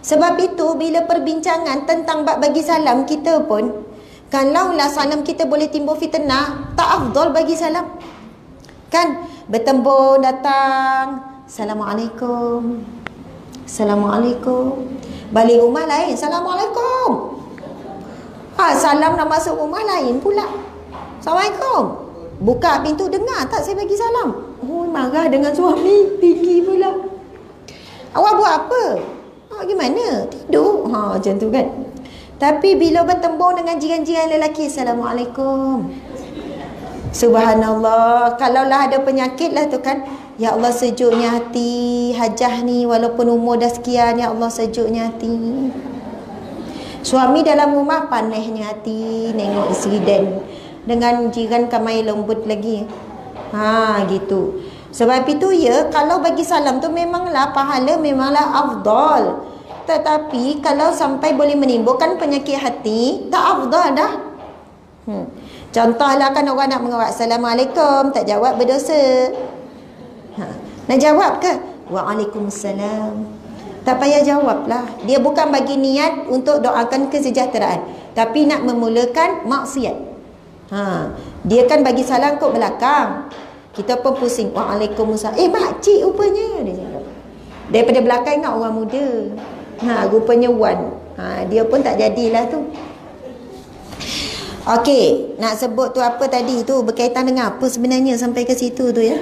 Sebab itu bila perbincangan tentang bab bagi salam, kita pun kalaulah salam kita boleh timbul fitnah, tak afdal bagi salam kan. Bertembur datang, Assalamualaikum, Assalamualaikum. Balik rumah lain, Assalamualaikum. Salam nak masuk rumah lain pula, Assalamualaikum. Buka pintu, dengar tak saya bagi salam? Marah dengan suami, tinggi pula. Awak buat apa? Gimana? Tidur? Macam tu kan. Tapi bila bertembung dengan jiran-jiran lelaki, Assalamualaikum. Subhanallah. Kalaulah ada penyakit lah tu kan, ya Allah sejuknya hati Hajah ni, walaupun umur dah sekian, ya Allah sejuknya hati. Suami dalam rumah panasnya hati nengok isteri, dan dengan jiran kamai lembut lagi. Gitu. Sebab itu ya, kalau bagi salam tu memanglah pahala, memanglah afdal. Tetapi kalau sampai boleh menimbulkan penyakit hati, tak afdal dah. Contohlah kan orang nak mengawak, Assalamualaikum, tak jawab berdosa. Nak jawab ke? Waalaikumsalam. Tak payah jawab lah. Dia bukan bagi niat untuk doakan kesejahteraan, tapi nak memulakan maksiat. Dia kan bagi salam kot belakang, kita pun pusing, Waalaikumsalam. Makcik rupanya, dia cakap. Daripada belakang ingat orang muda. Rupanya Wan. Dia pun tak jadilah tu. Okey, nak sebut tu apa tadi tu, berkaitan dengan apa sebenarnya sampai ke situ tu ya?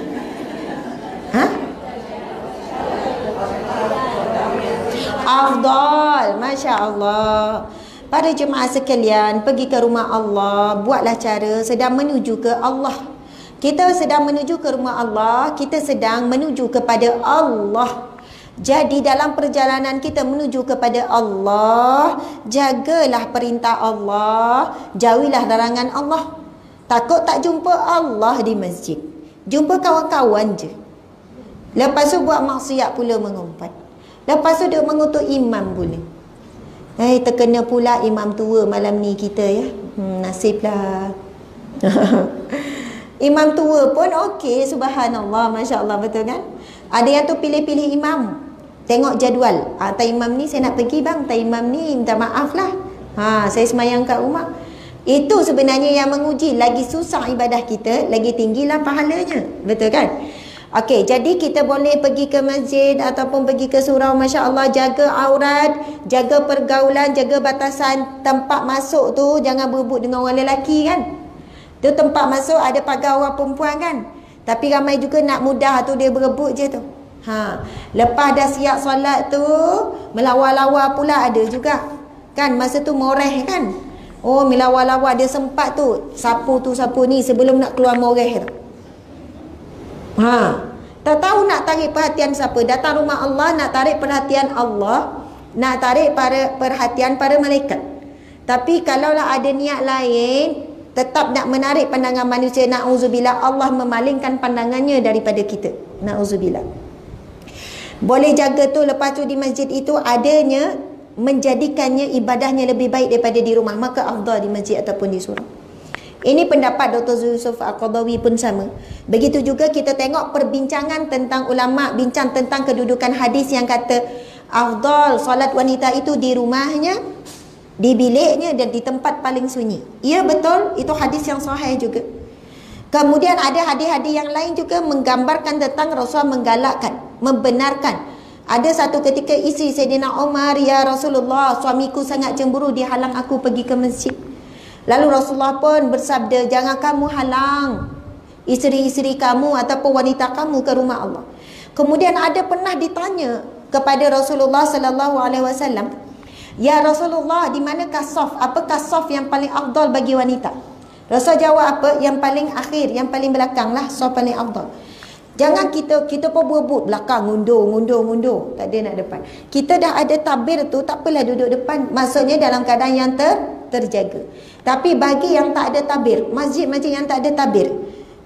Afdal, Masya Allah. Para jemaah sekalian, pergi ke rumah Allah, buatlah cara sedang menuju ke Allah. Kita sedang menuju ke rumah Allah, kita sedang menuju kepada Allah. Jadi dalam perjalanan kita menuju kepada Allah, jagalah perintah Allah, jauhilah larangan Allah. Takut tak jumpa Allah di masjid, jumpa kawan-kawan je. Lepas tu buat maksiat pula mengumpat. Lepas tu dia mengutuk imam pula. Terkena pula imam tua malam ni kita ya. Nasiblah. Imam tua pun okey, subhanallah, masya-Allah, betul kan? Ada yang tu pilih-pilih imam. Tengok jadual. Tak imam ni saya nak pergi bang, tak imam ni minta maaf lah. Saya semayang kat rumah. Itu sebenarnya yang menguji. Lagi susah ibadah kita, lagi tinggilah pahalanya. Betul kan? Okey, jadi kita boleh pergi ke masjid ataupun pergi ke surau, masya-Allah, jaga aurat, jaga pergaulan, jaga batasan tempat masuk tu, jangan berebut dengan orang lelaki kan. Tu tempat masuk ada pagar orang perempuan kan. Tapi ramai juga nak mudah tu dia berebut je tu. Lepas dah siap solat tu, melawar-lawar pula ada juga. Kan masa tu moreh kan. Melawar-lawar dia sempat tu sapu ni sebelum nak keluar moreh tu. Tak tahu nak tarik perhatian siapa. Datang rumah Allah nak tarik perhatian Allah, nak tarik perhatian para malaikat. Tapi kalaulah ada niat lain, tetap nak menarik pandangan manusia, na'udzubillah, Allah memalingkan pandangannya daripada kita. Na'udzubillah. Boleh jaga tu. Lepas tu di masjid itu adanya menjadikannya ibadahnya lebih baik daripada di rumah, maka afdal di masjid ataupun di surau. Ini pendapat Dr. Yusuf Al-Qaradawi pun sama. Begitu juga kita tengok perbincangan tentang ulama, bincang tentang kedudukan hadis yang kata afdal solat wanita itu di rumahnya, di biliknya dan di tempat paling sunyi. Ya betul, itu hadis yang sahih juga. Kemudian ada hadis-hadis yang lain juga menggambarkan tentang Rasulullah menggalakkan, membenarkan. Ada satu ketika isteri Sayyidina Umar, "Ya Rasulullah, suamiku sangat cemburu, dia halang aku pergi ke masjid." Lalu Rasulullah pun bersabda, "Jangan kamu halang isteri-isteri kamu ataupun wanita kamu ke rumah Allah." Kemudian ada pernah ditanya kepada Rasulullah sallallahu alaihi wasallam, "Ya Rasulullah, di manakah saf? Apakah saf yang paling afdal bagi wanita?" Rasul jawab apa? "Yang paling akhir, yang paling belakang lah saf paling afdal." Jangan kita pun berebut belakang, ngundur, tak ada nak depan. Kita dah ada tabir tu, tak apalah duduk depan. Maksudnya dalam keadaan yang terjaga. Tapi bagi yang tak ada tabir, masjid-masjid yang tak ada tabir,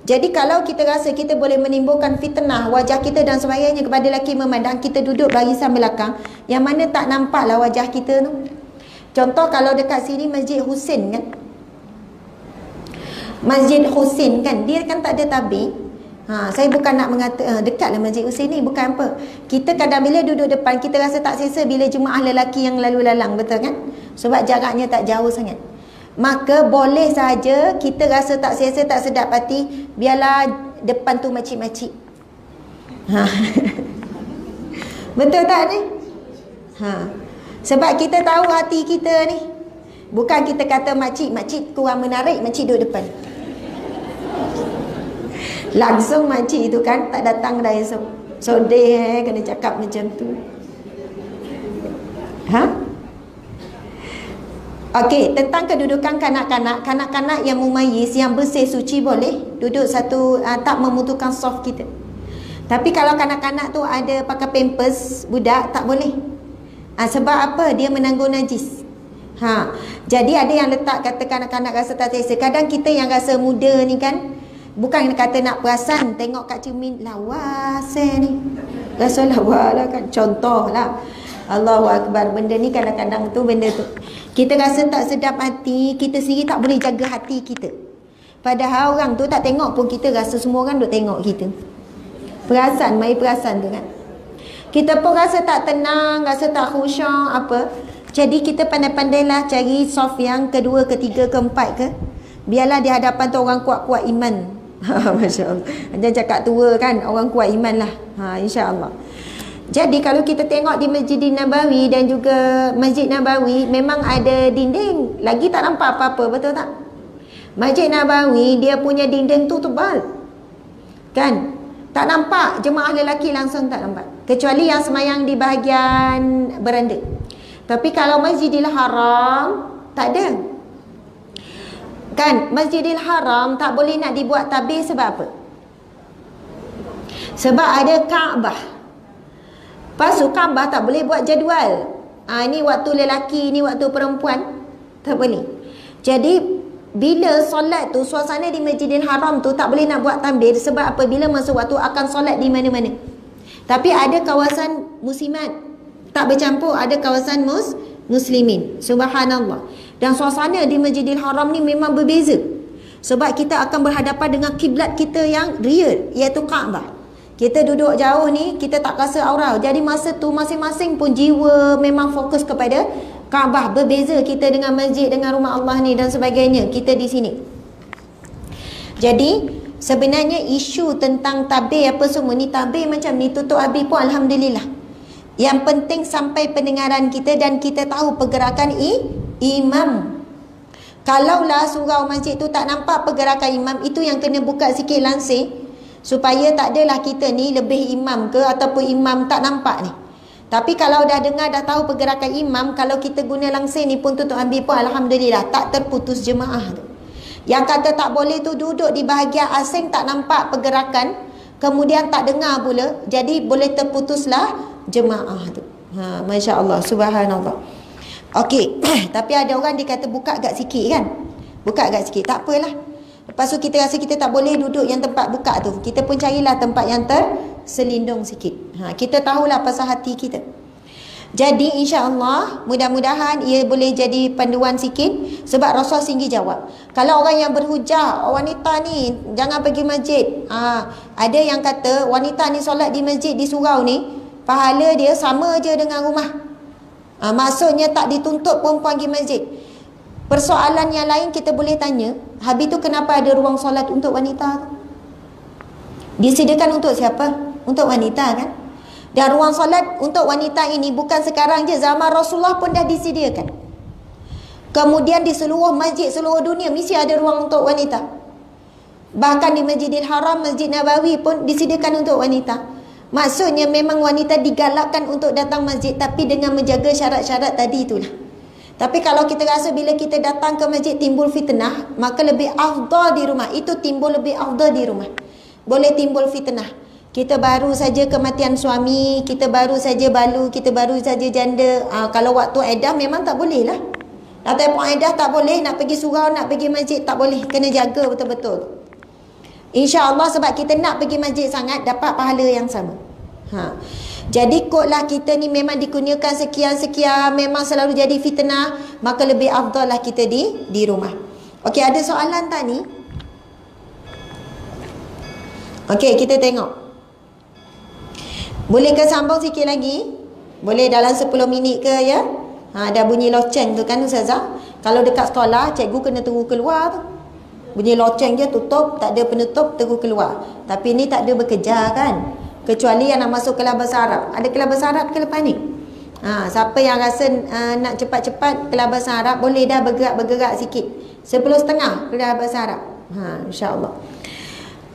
jadi kalau kita rasa kita boleh menimbulkan fitnah wajah kita dan sebagainya kepada lelaki memandang, kita duduk barisan belakang yang mana tak nampaklah wajah kita tu. Contoh kalau dekat sini Masjid Husin kan, Masjid Husin kan, dia kan tak ada tabir. Saya bukan nak mengata dekatlah Masjid Husin ni, bukan apa. Kita kadang bila duduk depan, kita rasa tak selesa bila jemaah lelaki yang lalu lalang, betul kan? Sebab jaraknya tak jauh sangat. Maka boleh saja kita rasa tak selesa, tak sedap hati, biarlah depan tu makcik-makcik. Betul tak ni? Sebab kita tahu hati kita ni. Bukan kita kata makcik kurang menarik, makcik duduk depan. Langsung makcik itu kan tak datang dah esok. Sodeh kena cakap macam tu. Okey, tentang kedudukan kanak-kanak yang mumayyiz, yang bersih suci boleh duduk satu, tak membutuhkan soft kita. Tapi kalau kanak-kanak tu ada pakai pampers budak, tak boleh. Sebab apa? Dia menanggung najis. Jadi ada yang letak kata kanak-kanak rasa tak selesa. Kadang kita yang rasa muda ni kan, bukan kata nak perasan, tengok kat cermin lawa ni, rasa lawa lah kan, contoh lah. Allahu Akbar. Benda ni kadang-kadang tu benda tu kita rasa tak sedap hati, kita sendiri tak boleh jaga hati kita. Padahal orang tu tak tengok pun, kita rasa semua orang duk tengok kita. Perasan, mari perasan tu kan. Kita pun rasa tak tenang, rasa tak khusyuk apa. Jadi kita pandai-pandailah cari soft yang kedua, ketiga, keempat ke. Biarlah di hadapan tu orang kuat-kuat iman. Masya Allah. Jangan cakap tua kan, orang kuat iman lah. InsyaAllah. Jadi kalau kita tengok di Masjid Nabawi dan juga Masjid Nabawi, memang ada dinding, lagi tak nampak apa-apa, betul tak? Masjid Nabawi dia punya dinding tu tebal kan, tak nampak jemaah lelaki, langsung tak nampak, kecuali yang semayang di bahagian beranda. Tapi kalau Masjidil Haram tak ada kan. Masjidil Haram tak boleh nak dibuat tabir. Sebab apa? Sebab ada Kaabah. Lepas tu Kaabah tak boleh buat jadual. Ini waktu lelaki, ini waktu perempuan, tak boleh. Jadi bila solat tu, suasana di Masjidil Haram tu tak boleh nak buat tambir. Sebab apabila masuk waktu akan solat di mana-mana. Tapi ada kawasan muslimat tak bercampur, ada kawasan muslimin. Subhanallah. Dan suasana di Masjidil Haram ni memang berbeza. Sebab kita akan berhadapan dengan kiblat kita yang real, iaitu Kaabah. Kita duduk jauh ni, kita tak rasa aura. Jadi masa tu masing-masing pun jiwa memang fokus kepada Kaabah. Berbeza kita dengan masjid, dengan rumah Allah ni dan sebagainya. Kita di sini. Jadi sebenarnya isu tentang tabir apa semua ni, tabir macam ni tutup habis pun alhamdulillah. Yang penting sampai pendengaran kita dan kita tahu pergerakan imam. Kalaulah surau masjid tu tak nampak pergerakan imam, itu yang kena buka sikit lansir, supaya tak adalah kita ni lebih imam ke ataupun imam tak nampak ni. Tapi kalau dah dengar, dah tahu pergerakan imam, kalau kita guna langsir ni pun tutup habis pun alhamdulillah, tak terputus jemaah tu. Yang kata tak boleh tu duduk di bahagian asing, tak nampak pergerakan, kemudian tak dengar pula, jadi boleh terputuslah jemaah tu. Masya Allah, subhanallah. Okey. Tapi ada orang dia kata buka agak sikit kan, buka agak sikit, tak apalah. Lepas tu kita rasa kita tak boleh duduk yang tempat buka tu, kita pun carilah tempat yang terselindung sikit. Kita tahulah pasal hati kita. Jadi insya-Allah mudah-mudahan ia boleh jadi panduan sikit. Sebab Rasul sendiri jawab, kalau orang yang berhujah, wanita ni jangan pergi masjid. Ada yang kata wanita ni solat di masjid di surau ni, pahala dia sama je dengan rumah. Maksudnya tak dituntut perempuan pergi masjid. Persoalan yang lain kita boleh tanya, habis tu kenapa ada ruang solat untuk wanita? Disediakan untuk siapa? Untuk wanita kan? Dan ruang solat untuk wanita ini bukan sekarang je, zaman Rasulullah pun dah disediakan. Kemudian di seluruh masjid seluruh dunia mesti ada ruang untuk wanita. Bahkan di Masjidil Haram, Masjid Nabawi pun disediakan untuk wanita. Maksudnya memang wanita digalakkan untuk datang masjid, tapi dengan menjaga syarat-syarat tadi itulah. Tapi kalau kita rasa bila kita datang ke masjid timbul fitnah, maka lebih afdal di rumah. Itu timbul lebih afdal di rumah. Boleh timbul fitnah. Kita baru saja kematian suami, kita baru saja balu, kita baru saja janda. Kalau waktu edah memang tak boleh lah. Atau pun edah tak boleh, nak pergi surau, nak pergi masjid tak boleh. Kena jaga betul-betul. InsyaAllah sebab kita nak pergi masjid sangat, dapat pahala yang sama. Jadi kotlah kita ni memang dikurniakan sekian-sekian, memang selalu jadi fitnah, maka lebih afdal lah kita di rumah. Okey, ada soalan tak ni? Okey, kita tengok. Boleh ke sambung sikit lagi? Boleh dalam 10 minit ke ya? Dah bunyi loceng tu kan Ustazah. Kalau dekat sekolah, cikgu kena tunggu keluar tu. Bunyi loceng je, tutup, tak ada penutup, tunggu keluar. Tapi ni tak ada bekerja kan? Kecuali yang nak masuk kelas bahasa Arab. Ada kelas bahasa Arab ke lepas ni? Siapa yang rasa nak cepat-cepat kelas bahasa Arab, boleh dah bergerak-bergerak sikit. 10.30 kelas bahasa Arab. InsyaAllah.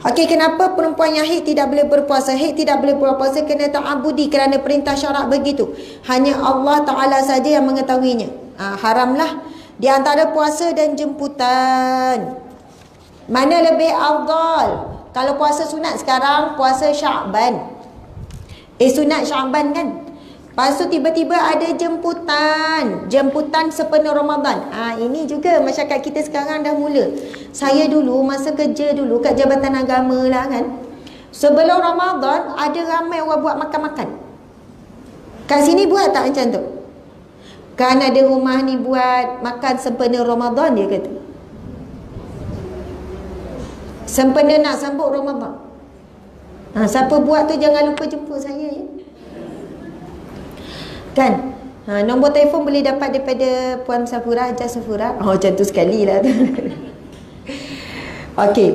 Okey, kenapa perempuan yang haid tidak boleh berpuasa? Haid tidak boleh berpuasa kena ta'abudi kerana perintah syarak begitu. Hanya Allah Ta'ala saja yang mengetahuinya. Haramlah. Di antara puasa dan jemputan, mana lebih afdal? Kalau puasa sunat sekarang, puasa Sya'ban. Sunat Sya'ban kan? Lepas tu tiba-tiba ada jemputan. Jemputan sepenuh Ramadan. Ini juga masyarakat kita sekarang dah mula. Saya dulu, masa kerja dulu kat Jabatan Agama lah kan, sebelum Ramadan ada ramai orang buat makan-makan. Kat sini buat tak macam tu? Kan ada rumah ni buat makan sempena Ramadan, dia kata. Sempena nak sambut Ramadan. Siapa buat tu jangan lupa jemput saya ya. Kan? Nombor telefon boleh dapat daripada Puan Safura, Hajar Safura. Macam tu sekali lah tu. Okey.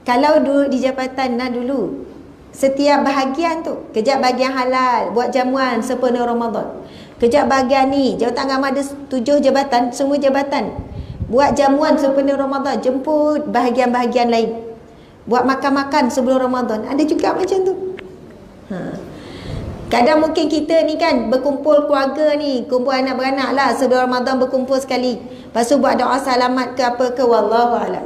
Kalau dulu di jabatan dulu, setiap bahagian tu, kejap bahagian halal, buat jamuan sempena Ramadan. Kejap bahagian ni, Jabatan Agama ada 7 jabatan, semua jabatan buat jamuan sempena Ramadan, jemput bahagian-bahagian lain. Buat makan-makan sebelum Ramadan. Ada juga macam tu. Kadang mungkin kita ni kan berkumpul keluarga ni, kumpul anak beranak lah sebelum Ramadan, berkumpul sekali. Lepas tu buat doa selamat ke apa ke, wallahualam.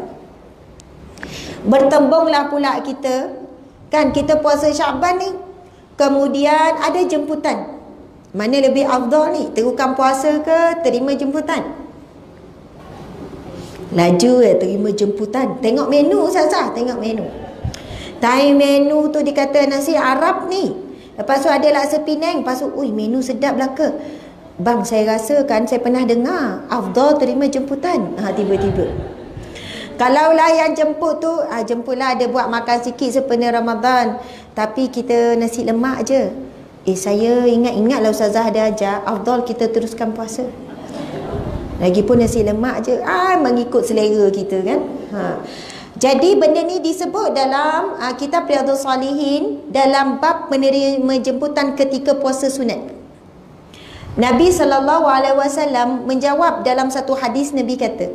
Bertembunglah pula kita, kan kita puasa Sya'ban ni, kemudian ada jemputan. Mana lebih afdal ni? Teruskan puasa ke terima jemputan? Laju terima jemputan. Tengok menu Ustazah, tengok menu. Time menu tu dikata nasi Arab ni. Lepas tu ada laksa Penang. Lepas tu, menu sedap lah ke? Bang, saya rasa kan saya pernah dengar afdal terima jemputan. Tiba-tiba kalaulah yang jemput tu, jemputlah, ada buat makan sikit sepenuh Ramadan, tapi kita nasi lemak je. Saya ingat-ingatlah Ustazah ada ajar afdal kita teruskan puasa. Lagipun nasi lemak je, mengikut selera kita kan. Jadi benda ni disebut dalam kitab Riyadhus Salihin dalam bab menerima jemputan ketika puasa sunat. Nabi SAW menjawab dalam satu hadis. Nabi kata,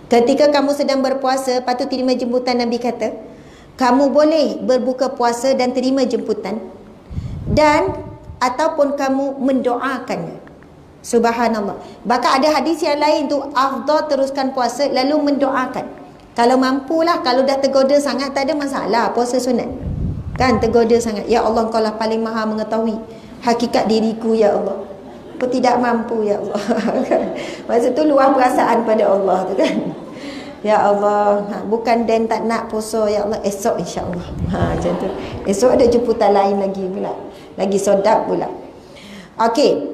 ketika kamu sedang berpuasa patut terima jemputan. Nabi kata, kamu boleh berbuka puasa dan terima jemputan, dan ataupun kamu mendoakannya. Subhanallah. Bahkan ada hadis yang lain tu, afdal teruskan puasa lalu mendoakan. Kalau mampulah, kalau dah tergoda sangat tak ada masalah puasa sunat. Kan tergoda sangat, ya Allah Engkau lah paling maha mengetahui hakikat diriku ya Allah. Aku tidak mampu ya Allah. Masa tu luar perasaan pada Allah tu kan. Ya Allah, bukan dan tak nak puasa ya Allah, esok insya-Allah. Macam tu. Esok ada jemputan lain lagi pula. Lagi sedap pula. Okey.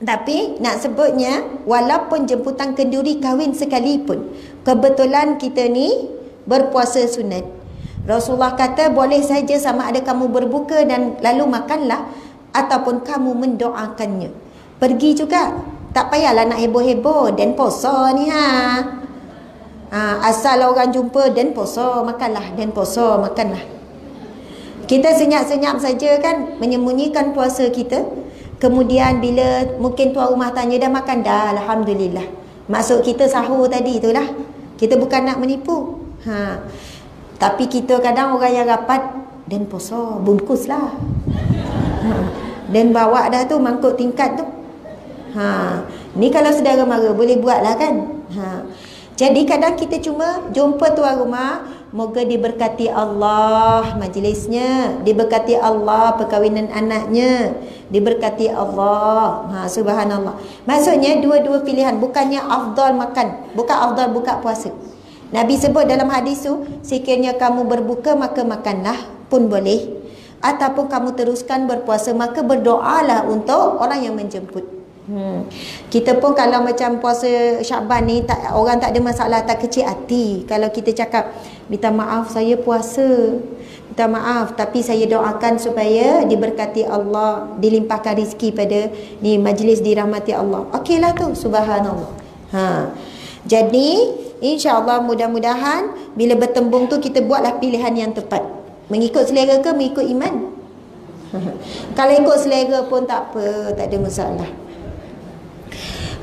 Tapi nak sebutnya, walaupun jemputan kenduri kahwin sekalipun, kebetulan kita ni berpuasa sunat, Rasulullah kata boleh saja sama ada kamu berbuka dan lalu makanlah, ataupun kamu mendoakannya. Pergi juga, tak payahlah nak heboh-heboh dan puasa ni asal orang jumpa dan puasa makanlah, dan puasa makanlah. Kita senyap-senyap saja kan, menyembunyikan puasa kita. Kemudian bila mungkin tuan rumah tanya, dah makan dah, alhamdulillah. Maksud kita sahur tadi itulah. Kita bukan nak menipu. Tapi kita kadang orang yang rapat dan puasa, bungkuslah. Dan bawa dah tu mangkuk tingkat tu. Ni kalau saudara mara boleh buatlah kan. Jadi kadang kita cuma jumpa tuan rumah, moga diberkati Allah majlisnya, diberkati Allah perkahwinan anaknya, diberkati Allah. Subhanallah. Maksudnya dua-dua pilihan, bukannya afdal makan, bukan afdal buka puasa. Nabi sebut dalam hadis tu, sekiranya kamu berbuka maka makanlah pun boleh, ataupun kamu teruskan berpuasa maka berdoalah untuk orang yang menjemput. Kita pun kalau macam puasa Syaban ni, orang tak ada masalah, tak kecil hati kalau kita cakap, minta maaf saya puasa, minta maaf, tapi saya doakan supaya diberkati Allah, dilimpahkan rezeki pada ni majlis, dirahmati Allah. Okeylah tu, subhanallah. Jadi insya-Allah mudah-mudahan bila bertembung tu kita buatlah pilihan yang tepat. Mengikut selera ke mengikut iman? Kalau ikut selera pun tak apa, tak ada masalah.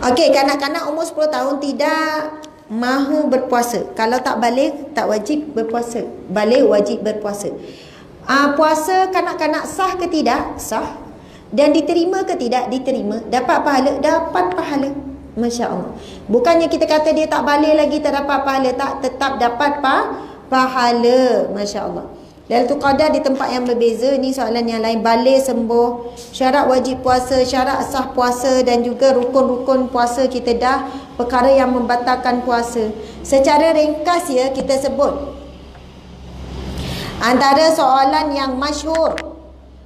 Okey, kanak-kanak umur 10 tahun tidak mahu berpuasa. Kalau tak balik, tak wajib berpuasa. Balik wajib berpuasa. Puasa kanak-kanak sah ke tidak? Sah. Dan diterima ke tidak? Diterima. Dapat pahala? Dapat pahala. Masya Allah. Bukannya kita kata dia tak balik lagi tak dapat pahala. Tak, tetap dapat pahala. Masya Allah. Lailatul Qadar di tempat yang berbeza. Ni soalan yang lain. Balik sembuh, syarat wajib puasa, syarat sah puasa, dan juga rukun-rukun puasa kita dah, perkara yang membatalkan puasa. Secara ringkas ya, kita sebut antara soalan yang masyhur,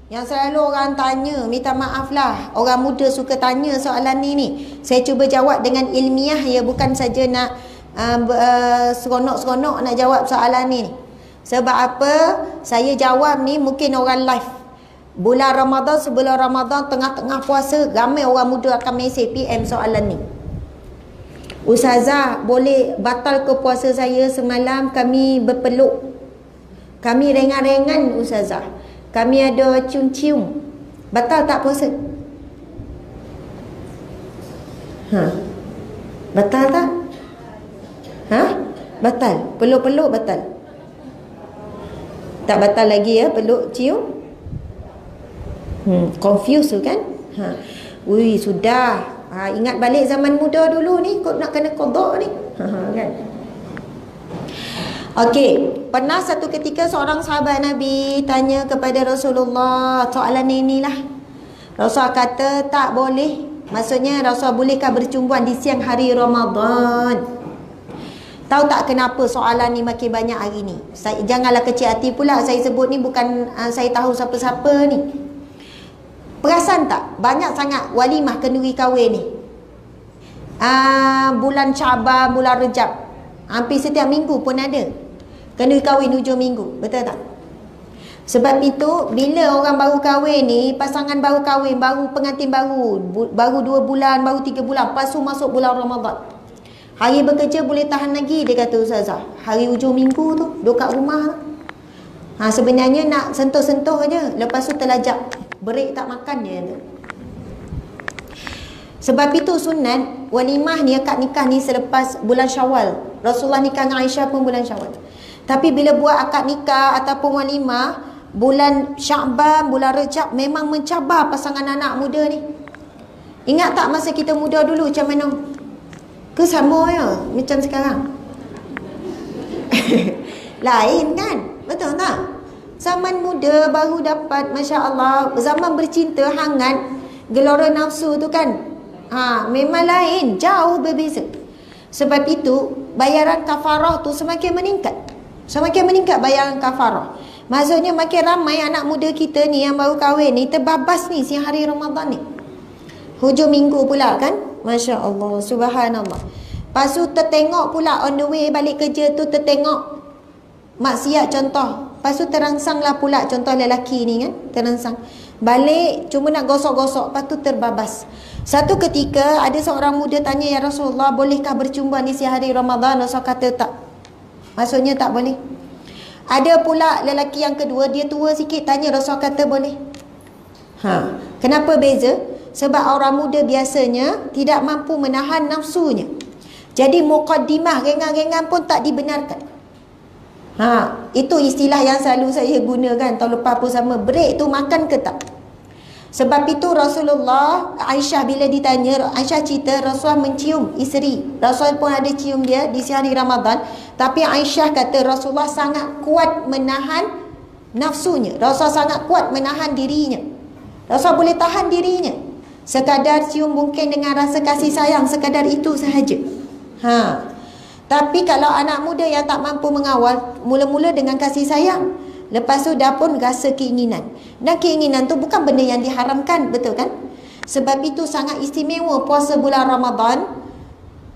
yang selalu orang tanya, minta maaf lah, orang muda suka tanya soalan ni. Saya cuba jawab dengan ilmiah ya, bukan saja nak seronok-seronok nak jawab soalan ni. Sebab apa? Saya jawab ni mungkin orang live bulan Ramadan, sebelum Ramadan, tengah-tengah puasa, ramai orang muda akan mesej PM soalan ni. Ustazah, boleh batal ke puasa saya semalam? Kami berpeluk, kami rengan-rengan Ustazah, kami ada cium-cium, batal tak puasa? Batal tak? Batal. Peluk-peluk batal. Tak batal lagi ya, peluk cium. Confused tu kan. Ui, sudah. Ingat balik zaman muda dulu ni, kau nak kena qada ni. Kan. Okey, pernah satu ketika seorang sahabat Nabi tanya kepada Rasulullah soalan inilah. Rasul kata tak boleh. Maksudnya Rasul bolehkah bercumbuan di siang hari Ramadan? Tahu tak kenapa soalan ni makin banyak hari ni? Janganlah kecil hati pula saya sebut ni, bukan saya tahu siapa-siapa ni. Perasan tak? Banyak sangat walimah kenduri kahwin ni. Bulan Syaban, bulan Rejab. Hampir setiap minggu pun ada kenduri kahwin hujung minggu. Betul tak? Sebab itu, bila orang baru kahwin ni, pasangan baru kahwin, baru pengantin baru 2 bulan, baru 3 bulan, lepas tu masuk bulan Ramadan. Hari bekerja boleh tahan lagi, dia kata Ustazah. Hari hujung minggu tu, duduk kat rumah. Sebenarnya nak sentuh-sentuh je, lepas tu terlajak. Break tak makan dia tu. Sebab itu sunat walimah ni, akad nikah ni selepas bulan Syawal. Rasulullah nikah dengan Aisyah pun bulan Syawal. Tapi bila buat akad nikah ataupun walimah bulan Syaban, bulan Rejab, memang mencabar pasangan anak muda ni. Ingat tak masa kita muda dulu macam mana? Ke sama ya macam sekarang? Lain kan? Betul tak? Zaman muda baru dapat, Masya Allah, zaman bercinta hangat, gelora nafsu tu kan, memang lain, jauh berbeza. Sebab itu bayaran kafarah tu semakin meningkat. Semakin meningkat bayaran kafarah. Maksudnya makin ramai anak muda kita ni yang baru kahwin ni terbabas ni siang hari Ramadan ni. Hujung minggu pula kan? Masya Allah, subhanallah. Lepas tu tertengok pula on the way balik kerja tu, tertengok maksiat contoh. Lepas tu terangsang lah pula contoh lelaki ni kan, terangsang. Balik cuma nak gosok-gosok, lepas tu terbabas. Satu ketika ada seorang muda tanya, ya Rasulullah, bolehkah bercumbuan di siang hari Ramadan? Rasulullah kata tak. Maksudnya tak boleh. Ada pula lelaki yang kedua, dia tua sikit, tanya, Rasulullah kata boleh. Kenapa beza? Sebab orang muda biasanya tidak mampu menahan nafsunya. Jadi muqaddimah, ringan-ringan pun tak dibenarkan. Itu istilah yang selalu saya gunakan tahun lepas pun sama. Break tu makan ke tak? Sebab itu Rasulullah, Aisyah bila ditanya, Aisyah cerita Rasulullah mencium isteri. Rasul pun ada cium dia di siang hari Ramadan. Tapi Aisyah kata Rasulullah sangat kuat menahan nafsunya. Rasulullah sangat kuat menahan dirinya. Rasulullah boleh tahan dirinya. Sekadar cium mungkin dengan rasa kasih sayang, sekadar itu sahaja. Tapi kalau anak muda yang tak mampu mengawal, mula-mula dengan kasih sayang, lepas tu dah pun rasa keinginan. Dan keinginan tu bukan benda yang diharamkan, betul kan? Sebab itu sangat istimewa puasa bulan Ramadan.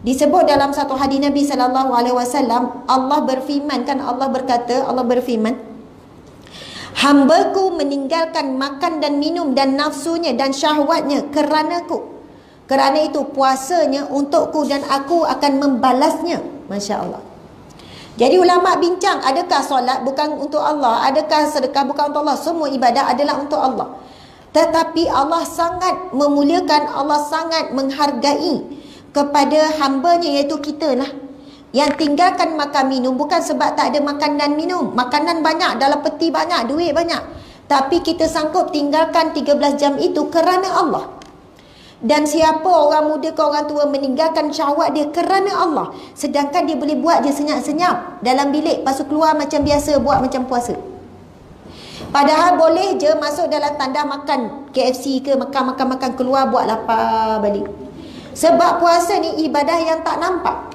Disebut dalam satu hadis Nabi SAW, Allah berfirman kan, Allah berkata, Allah berfirman, hambaku meninggalkan makan dan minum dan nafsunya dan syahwatnya kerana-Ku. Kerana itu puasanya untukku dan aku akan membalasnya. Masya Allah. Jadi ulama bincang, adakah solat bukan untuk Allah? Adakah sedekah bukan untuk Allah? Semua ibadah adalah untuk Allah. Tetapi Allah sangat memuliakan, Allah sangat menghargai kepada hambanya, iaitu kita lah, yang tinggalkan makan minum bukan sebab tak ada makan dan minum. Makanan banyak, dalam peti banyak, duit banyak. Tapi kita sanggup tinggalkan 13 jam itu kerana Allah. Dan siapa orang muda ke orang tua meninggalkan syahwat dia kerana Allah, sedangkan dia boleh buat je senyap-senyap dalam bilik, lepas tu keluar macam biasa, buat macam puasa. Padahal boleh je masuk dalam tandas makan KFC ke, makan-makan, keluar buat lapar balik. Sebab puasa ni ibadah yang tak nampak.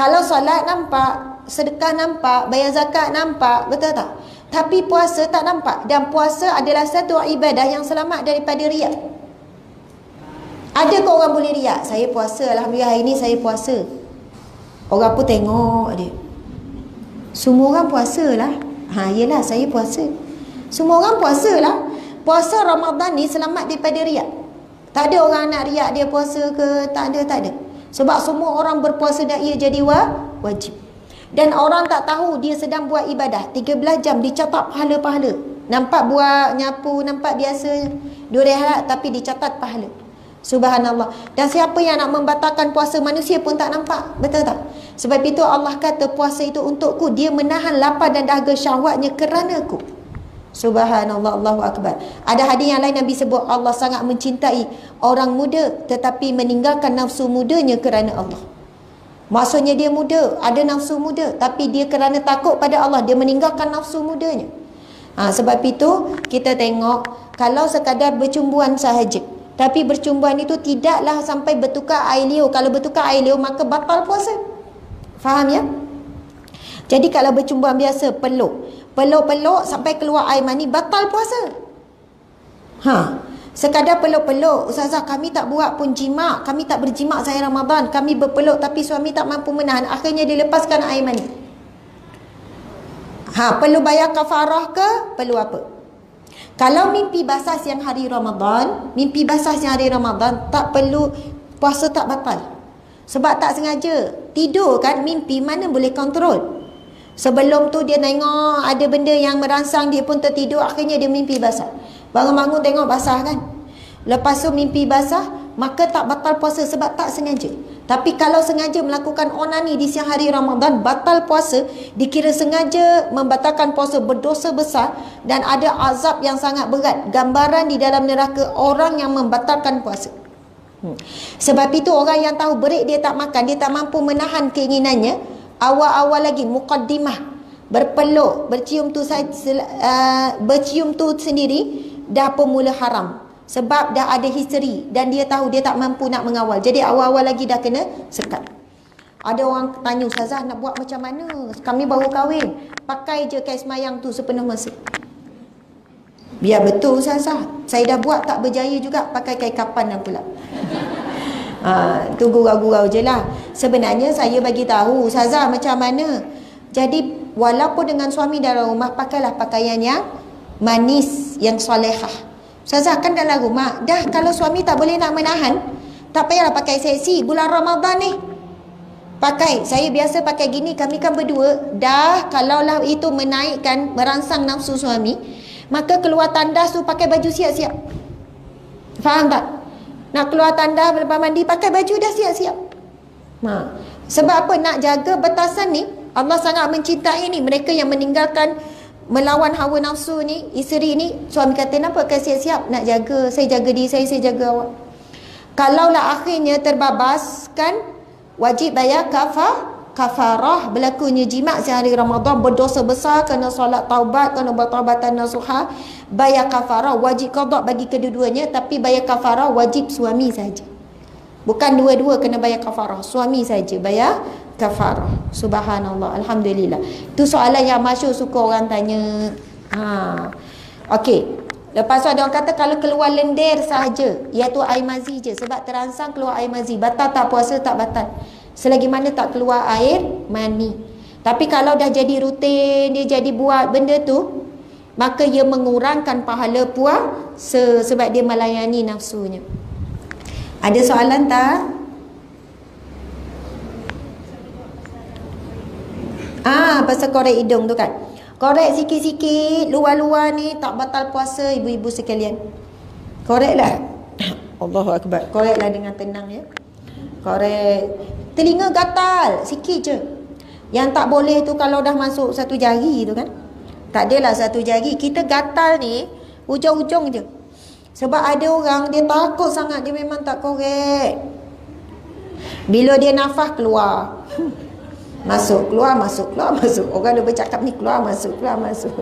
Kalau solat nampak, sedekah nampak, bayar zakat nampak, betul tak? Tapi puasa tak nampak. Dan puasa adalah satu ibadah yang selamat daripada riak. Ada ke orang boleh riak? Saya puasa, alhamdulillah hari ni saya puasa. Orang pun tengok dia. Semua orang puasa lah. Yelah saya puasa. Semua orang puasa lah. Puasa Ramadan ni selamat daripada riak. Tak ada orang nak riak dia puasa ke, tak ada. Sebab semua orang berpuasa dan ia jadi wajib. Dan orang tak tahu dia sedang buat ibadah 13 jam, dicatat pahala-pahala. Nampak buat nyapu, nampak biasa dua rehat, tapi dicatat pahala. Subhanallah. Dan siapa yang nak membatalkan puasa manusia pun tak nampak. Betul tak? Sebab itu Allah kata puasa itu untukku. Dia menahan lapar dan dahaga syahwatnya kerana-Ku. Subhanallah, Allahu Akbar. Ada hadis yang lain Nabi sebut Allah sangat mencintai orang muda tetapi meninggalkan nafsu mudanya kerana Allah. Maksudnya dia muda, ada nafsu muda, tapi dia kerana takut pada Allah, dia meninggalkan nafsu mudanya. Sebab itu kita tengok, kalau sekadar bercumbuan sahaja, tapi bercumbuan itu tidaklah sampai bertukar air liur. Kalau bertukar air liur maka batal puasa. Faham ya? Jadi kalau bercumbuan biasa, peluk sampai keluar air mani, batal puasa. Sekadar peluk-peluk, ustazah kami tak buat pun jima', kami tak berjima' sehari Ramadan, kami berpeluk tapi suami tak mampu menahan, akhirnya dilepaskan air mani. Perlu bayar kafarah ke? Perlu apa? Kalau mimpi basah siang hari Ramadan, mimpi basah siang hari Ramadan, tak perlu, puasa tak batal. Sebab tak sengaja tidur kan, mimpi mana boleh kontrol. Sebelum tu dia tengok ada benda yang merangsang, dia pun tertidur, akhirnya dia mimpi basah. Bangun-bangun tengok basah kan. Lepas tu mimpi basah, maka tak batal puasa sebab tak sengaja. Tapi kalau sengaja melakukan onani di siang hari Ramadan, batal puasa, dikira sengaja membatalkan puasa, berdosa besar dan ada azab yang sangat berat. Gambaran di dalam neraka orang yang membatalkan puasa. Sebab itu orang yang tahu berik dia tak makan, dia tak mampu menahan keinginannya, awal-awal lagi muqaddimah, berpeluk, bercium tu sendiri dah pemula haram. Sebab dah ada history dan dia tahu dia tak mampu nak mengawal. Jadi awal-awal lagi dah kena sekat. Ada orang tanya, ustazah nak buat macam mana? Kami baru kahwin. Pakai je kain semayang tu sepenuh masa. Biar betul ustazah. Saya dah buat tak berjaya juga, pakai kain kapan dah pula. Tu gurau-gurau je lah. Sebenarnya saya bagi tahu ustazah macam mana. Jadi walaupun dengan suami dalam rumah, pakailah pakaian yang manis, yang solehah. Ustazah kan dalam rumah dah, kalau suami tak boleh nak menahan, tak payahlah pakai seksi. Bulan Ramadan ni pakai, saya biasa pakai gini, kami kan berdua dah. Kalaulah itu menaikkan, merangsang nafsu suami, maka keluar tandas tu pakai baju siap-siap. Faham tak? Nak keluar tandas lepas mandi, pakai baju dah siap-siap. Sebab apa? Nak jaga batasan ni. Allah sangat mencintai ni mereka yang meninggalkan, melawan hawa nafsu ni, isteri ni. Suami kata, kenapa kau siap-siap? Nak jaga, saya jaga diri saya jaga awak. Kalaulah akhirnya terbabas kan, wajib bayar kafarah. Berlakunya jima' sehari Ramadan, berdosa besar, kena solat taubat, kena bertaubatan nasuha, bayar kafarah. Wajib qada bagi kedua-duanya, tapi bayar kafarah wajib suami saja. Bukan dua-dua kena bayar kafarah, suami saja bayar kafarah. Subhanallah, alhamdulillah. Itu soalan yang masyhur, suka orang tanya. Okey. Lepas tu ada orang kata kalau keluar lendir sahaja, iaitu air mazi je, sebab terangsang keluar air mazi, batal tak puasa? Tak batal, selagi mana tak keluar air mani. Tapi kalau dah jadi rutin, dia jadi buat benda tu, maka ia mengurangkan pahala puasa sebab dia melayani nafsunya. Ada soalan tak? Pasal korek hidung tu kan. Korek sikit-sikit, luar-luar ni tak batal puasa ibu-ibu sekalian. Koreklah. Allahu Akbar. Koreklah dengan tenang ya. Korek. Telinga gatal, sikit je. Yang tak boleh tu kalau dah masuk satu jari tu kan. Tak adalah satu jari. Kita gatal ni hujung-hujung je. Sebab ada orang dia takut sangat, dia memang tak korek. Bila dia nafas keluar. Masuk, keluar, masuk, keluar, masuk. Orang dah bercakap ni, keluar, masuk, keluar, masuk.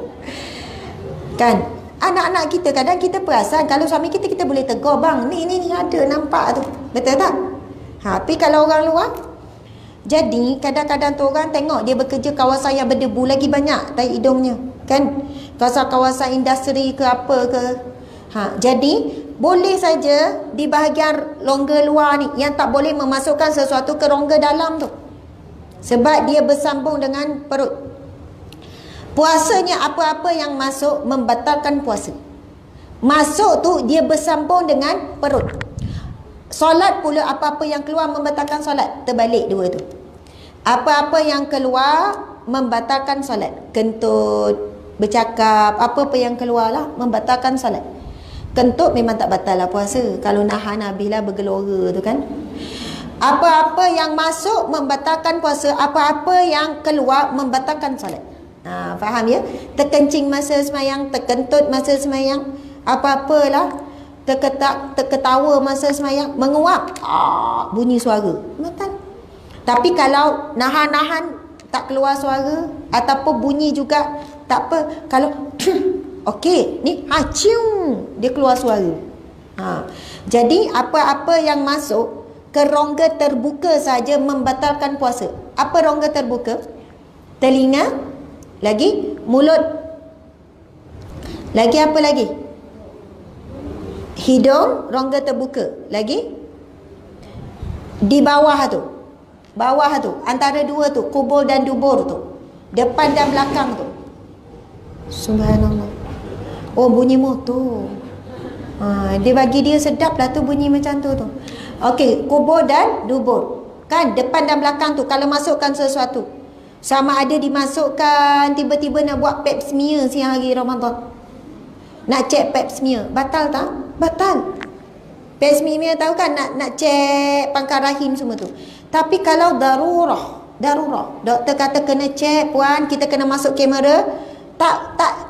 Kan? Anak-anak kita kadang kita perasan, kalau suami kita, kita boleh tegur, bang, ni ada, nampak tu. Betul tak? Tapi kalau orang luar, jadi kadang-kadang tu orang tengok dia bekerja kawasan yang berdebu, lagi banyak tai hidungnya. Kan? Kawasan-kawasan industri ke apa ke. Jadi boleh saja di bahagian rongga luar ni, yang tak boleh memasukkan sesuatu ke rongga dalam tu. Sebab dia bersambung dengan perut. Puasanya apa-apa yang masuk membatalkan puasa. Masuk tu dia bersambung dengan perut. Solat pula apa-apa yang keluar membatalkan solat. Terbalik dua tu. Apa-apa yang keluar membatalkan solat. Kentut, bercakap, apa-apa yang keluar lah membatalkan solat. Kentut memang tak batal lah puasa. Kalau nahan habislah bergelora tu kan. Apa-apa yang masuk membatalkan puasa, apa-apa yang keluar membatalkan solat. Faham ya? Terkencing masa semayang, terkentut masa semayang, apa-apalah, terketawa masa semayang, menguap, bunyi suara, batal. Tapi kalau nahan-nahan tak keluar suara, ataupun bunyi juga tak apa. Kalau okey, ni cium, dia keluar suara. Jadi apa-apa yang masuk ke rongga terbuka saja membatalkan puasa. Apa rongga terbuka? Telinga, lagi mulut, lagi apa lagi? Hidung, rongga terbuka. Lagi? Di bawah tu. Bawah tu. Antara dua tu. Kubur dan dubur tu. Depan dan belakang tu. Subhanallah. Oh, bunyi motor. Dia bagi dia sedap lah tu bunyi macam tu. Okey, kubur dan dubur. Kan depan dan belakang tu kalau masukkan sesuatu. Sama ada dimasukkan tiba-tiba nak buat pap smear siang hari Ramadan. Nak cek pap smear. Batal tak? Batal. Pap smear tahu kan nak cek pangkal rahim semua tu. Tapi kalau darurah, doktor kata kena cek puan, kita kena masuk kamera,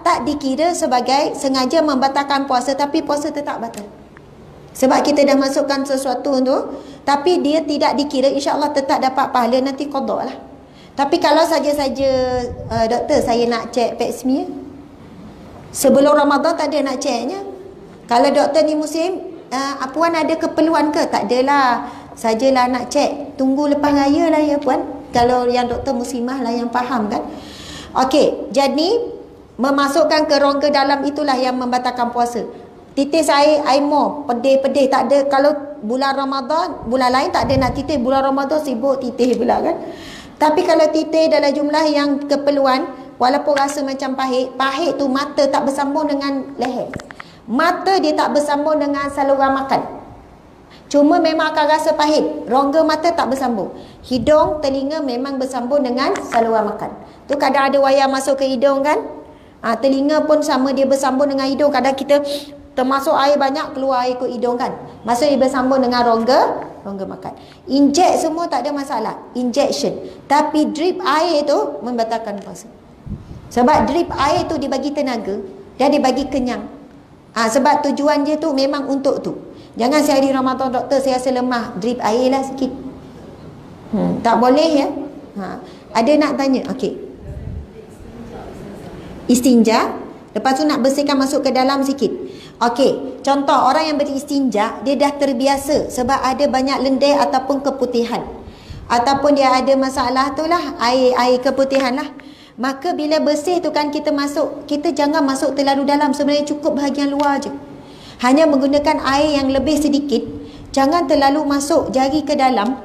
tak dikira sebagai sengaja membatalkan puasa, tapi puasa tetap batal. Sebab kita dah masukkan sesuatu tu, tapi dia tidak dikira, insya-Allah tetap dapat pahala, nanti qada lah. Tapi kalau saja-saja doktor saya nak cek pap smear, sebelum Ramadan tak ada nak ceknya. Kalau doktor ni muslim, puan ada keperluan ke? Tak adalah, sajalah nak cek. Tunggu lepas raya lah ya puan. Kalau yang doktor muslimah lah yang faham kan. Okey, jadi memasukkan ke rongga dalam itulah yang membatalkan puasa. Titis air more, pedih-pedih tak ada. Kalau bulan Ramadan, bulan lain tak ada nak titis, bulan Ramadan sibuk titis pula kan. Tapi kalau titis dalam jumlah yang keperluan, walaupun rasa macam pahit tu mata tak bersambung dengan leher. Mata dia tak bersambung dengan saluran makan. Cuma memang akan rasa pahit. Rongga mata tak bersambung. Hidung, telinga memang bersambung dengan saluran makan. Tu kadang ada wayar masuk ke hidung kan. Telinga pun sama, dia bersambung dengan hidung. Kadang kita termasuk air banyak, keluar air ke hidung kan. Maksudnya dia bersambung dengan rongga makan. Inject semua tak ada masalah. Injection. Tapi drip air tu membatalkan puasa. Sebab drip air tu dibagi tenaga dan dibagi kenyang. Sebab tujuan dia tu memang untuk tu. Jangan sehari Ramadan doktor saya rasa lemah, drip air lah sikit. Tak boleh ya. Ada nak tanya? Okey. Istinja, lepas tu nak bersihkan masuk ke dalam sikit. Okey, contoh orang yang beristinja, dia dah terbiasa sebab ada banyak lendir ataupun keputihan. Ataupun dia ada masalah tu lah, air keputihan lah. Maka bila bersih tu kan kita masuk, kita jangan masuk terlalu dalam, sebenarnya cukup bahagian luar je. Hanya menggunakan air yang lebih sedikit. Jangan terlalu masuk jari ke dalam,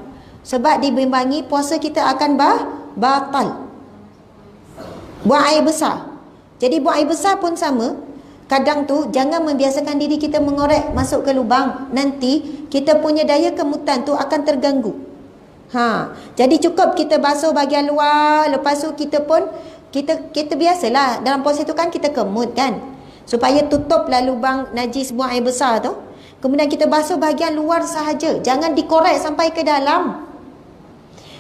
sebab dibimbangi puasa kita akan batal. Buang air besar. Jadi buang air besar pun sama. Kadang tu jangan membiasakan diri kita mengorek masuk ke lubang. Nanti kita punya daya kemutan tu akan terganggu. Jadi cukup kita basuh bahagian luar. Lepas tu kita pun kita biasalah dalam puasa tu kan kita kemut kan, supaya tutuplah lubang najis buang air besar tu. Kemudian kita basuh bahagian luar sahaja, jangan dikorek sampai ke dalam.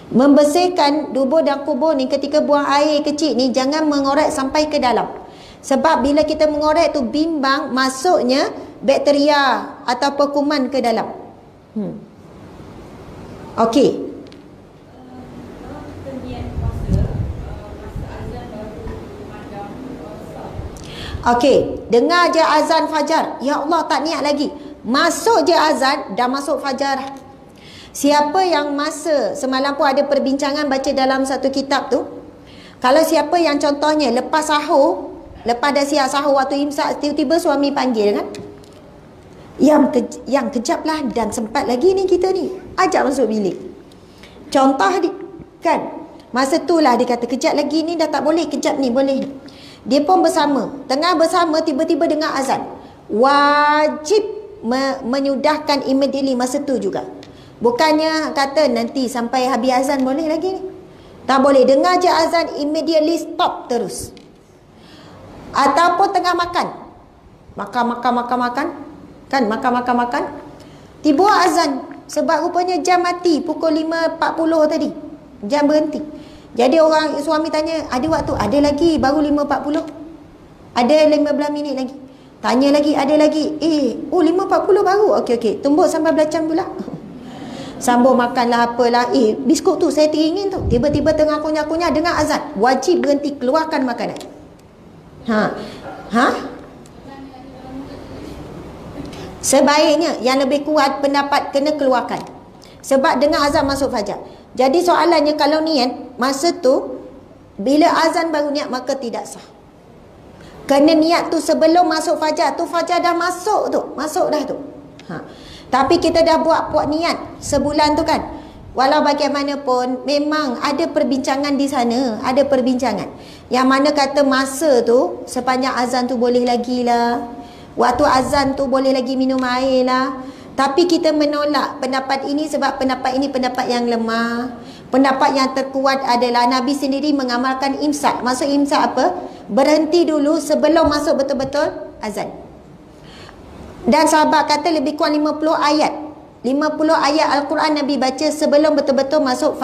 Membersihkan dubur dan kubur ni, ketika buang air kecil ni jangan mengorek sampai ke dalam. Sebab bila kita mengorek tu bimbang masuknya bakteria atau kuman ke dalam. Okey. Okey, dengar je azan fajar. Ya Allah, tak niat lagi. Masuk je azan, dah masuk fajar. Siapa yang masa semalam pun ada perbincangan baca dalam satu kitab tu. Kalau siapa yang contohnya lepas sahur, lepas dah siap sahur waktu imsak, tiba-tiba suami panggil kan. Yang kejap lah, dan sempat lagi ni kita ni. Ajak masuk bilik. Contoh kan. Masa tu lah dia kata kejap lagi ni dah tak boleh, kejap ni boleh. Dia pun bersama. Tengah bersama tiba-tiba dengar azan. Wajib menyudahkan immediately masa tu juga. Bukannya kata nanti sampai habis azan boleh lagi ni. Tak boleh. Dengar je azan immediately stop terus. Ataupun tengah makan. Makan. Kan makan. Tiba azan. Sebab rupanya jam mati pukul 5.40 tadi. Jam berhenti. Jadi orang suami tanya, ada waktu? Ada lagi, baru 5.40. Ada 15 minit lagi. Tanya lagi, ada lagi. 5.40 baru. Okey. Tumbuk sampai belacan pula. Sambung makanlah apalah. Biskut tu saya teringin tu. Tiba-tiba tengah kunyah-kunyah dengar azan. Wajib berhenti, keluarkan makanan. Sebaiknya yang lebih kuat pendapat kena keluarkan. Sebab dengar azan masuk fajar. Jadi soalannya kalau niat masa tu bila azan baru niat maka tidak sah. Kena niat tu sebelum masuk fajar. Tu fajar dah masuk tu. Masuk dah tu. Tapi kita dah buat niat sebulan tu kan. Walau bagaimanapun memang ada perbincangan di sana. Ada perbincangan. Yang mana kata masa tu sepanjang azan tu boleh lagi lah. Waktu azan tu boleh lagi minum air lah. Tapi kita menolak pendapat ini sebab pendapat ini pendapat yang lemah. Pendapat yang terkuat adalah Nabi sendiri mengamalkan imsak. Maksud imsak apa? Berhenti dulu sebelum masuk betul-betul azan. Dan sahabat kata lebih kurang 50 ayat. 50 ayat Al-Quran Nabi baca sebelum betul-betul masuk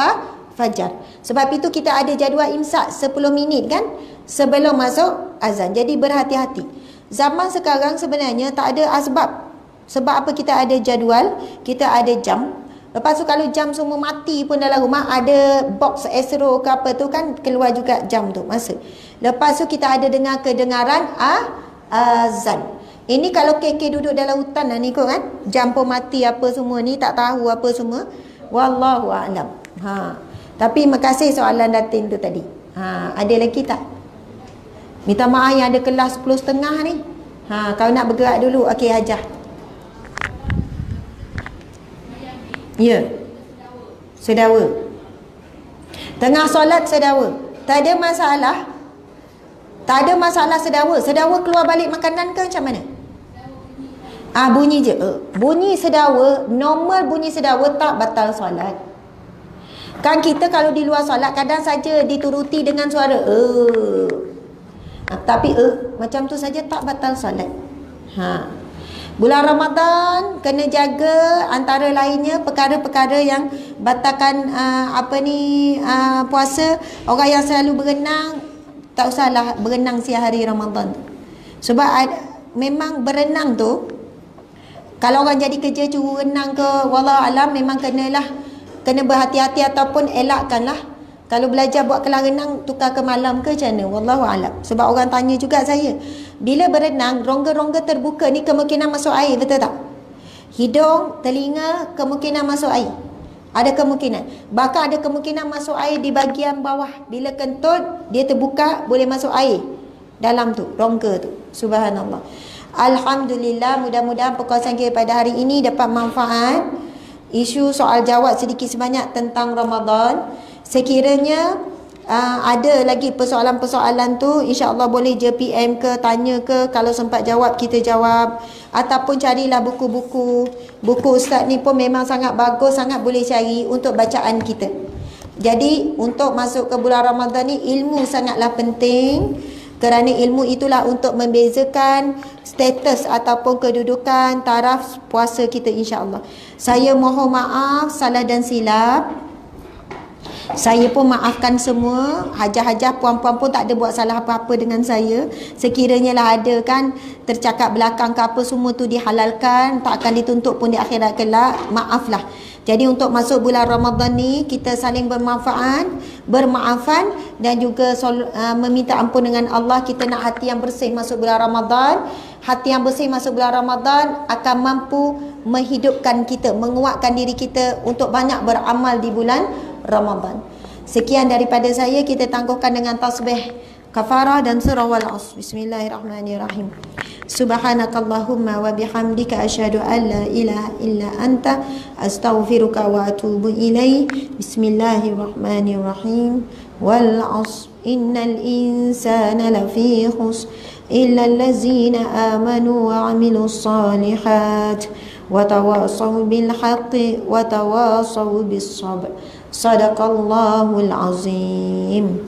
fajar. Sebab itu kita ada jadual imsak 10 minit kan sebelum masuk azan. Jadi berhati-hati. Zaman sekarang sebenarnya tak ada asbab. Sebab apa kita ada jadual, kita ada jam. Lepas tu kalau jam semua mati pun dalam rumah ada box Astro ke apa tu kan keluar juga jam tu masa. Lepas tu kita ada dengar kedengaran azan. Ini kalau KK duduk dalam hutan lah ni kot kan. Jam pun mati apa semua ni tak tahu apa semua. Wallahu a'lam. Tapi makasih soalan Datin tu tadi. Ada lagi tak? Minta maaf yang ada kelas 10.30 ni. Kau nak bergerak dulu. Okey Hajah. Ya. Sedawa. Tengah solat sedawa. Tak ada masalah. Tak ada masalah sedawa. Sedawa keluar balik makanan ke macam mana? Bunyi je. Bunyi sedawa, normal bunyi sedawa tak batal solat. Kan kita kalau di luar solat kadang saja dituruti dengan suara tapi macam tu saja tak batal solat. Bulan Ramadan kena jaga antara lainnya perkara-perkara yang batalkan puasa. Orang yang selalu berenang tak usahlah berenang siang hari Ramadan. Sebab memang berenang tu kalau orang jadi kerja curu renang ke wallahu alam memang kena berhati-hati ataupun elakkanlah. Kalau belajar buat kelas renang tukar ke malam ke macam mana wallahu alam. Sebab orang tanya juga saya, bila berenang rongga-rongga terbuka ni kemungkinan masuk air, betul tak? Hidung, telinga kemungkinan masuk air. Ada kemungkinan. Bahkan ada kemungkinan masuk air di bahagian bawah. Bila kentut dia terbuka boleh masuk air dalam tu, rongga tu. Subhanallah. Alhamdulillah, mudah-mudahan perkongsian kita pada hari ini dapat manfaat. Isu soal jawab sedikit sebanyak tentang Ramadan. Sekiranya ada lagi persoalan-persoalan tu, insya-Allah boleh je PM ke, tanya ke, kalau sempat jawab kita jawab, ataupun carilah buku-buku. Buku ustaz ni pun memang sangat bagus, sangat boleh cari untuk bacaan kita. Jadi untuk masuk ke bulan Ramadan ni ilmu sangatlah penting, kerana ilmu itulah untuk membezakan status ataupun kedudukan taraf puasa kita insya-Allah. Saya mohon maaf salah dan silap. Saya pun maafkan semua. Hajah-hajah puan-puan pun tak ada buat salah apa-apa dengan saya. Sekiranya lah ada kan tercakap belakang ke apa semua tu dihalalkan, tak akan dituntut pun di akhirat kelak. Maaflah. Jadi untuk masuk bulan Ramadan ni kita saling bermanfaat, bermaafan dan juga meminta ampun dengan Allah. Kita nak hati yang bersih masuk bulan Ramadan. Hati yang bersih masuk bulan Ramadan akan mampu menghidupkan kita, menguatkan diri kita untuk banyak beramal di bulan Ramadan. Sekian daripada saya, kita tangguhkan dengan tasbih kafarah dan surah wal asr. Bismillahirrahmanirrahim. Subhanakallahumma wa bihamdika asyhadu an la ilaha illa anta astaghfiruka wa atubu ilaik. Bismillahirrahmanirrahim. Wal asr innal insana lafi khusr illa allazina amanu wa amilus solihat wa tawasaw bil haqqi wa tawasaw bis sabr. Sadaqallahul azim.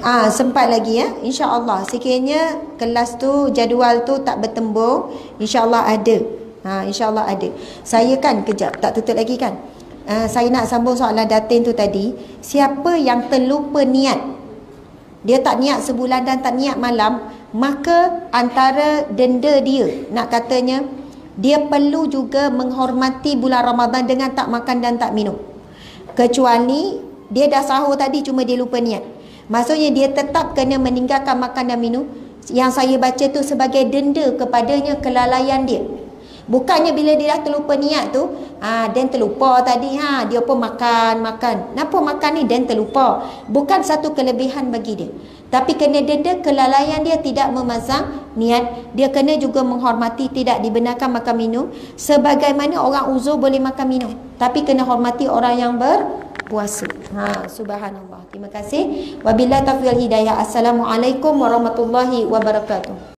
Sempat lagi ya, insya-Allah. Sekiranya kelas tu jadual tu tak bertembung, insya-Allah ada. Insya-Allah ada. Saya kan kejap tak tutup lagi kan. Saya nak sambung soalan Datin tu tadi. Siapa yang terlupa niat, dia tak niat sebulan dan tak niat malam, maka antara denda dia, nak katanya dia perlu juga menghormati bulan Ramadan dengan tak makan dan tak minum. Kecuali dia dah sahur tadi cuma dia lupa niat. Maksudnya dia tetap kena meninggalkan makan dan minum. Yang saya baca tu sebagai denda kepadanya kelalaian dia. Bukannya bila dia dah terlupa niat tu, dan terlupa tadi, dia pun makan. Kenapa makan ni dan terlupa? Bukan satu kelebihan bagi dia. Tapi kena denda kelalaian dia tidak memasang niat. Dia kena juga menghormati tidak dibenarkan makan minum. Sebagaimana orang uzur boleh makan minum. Tapi kena hormati orang yang berpuasa. Subhanallah. Terima kasih. Wabillahi taufiq wal hidayah. Assalamualaikum warahmatullahi wabarakatuh.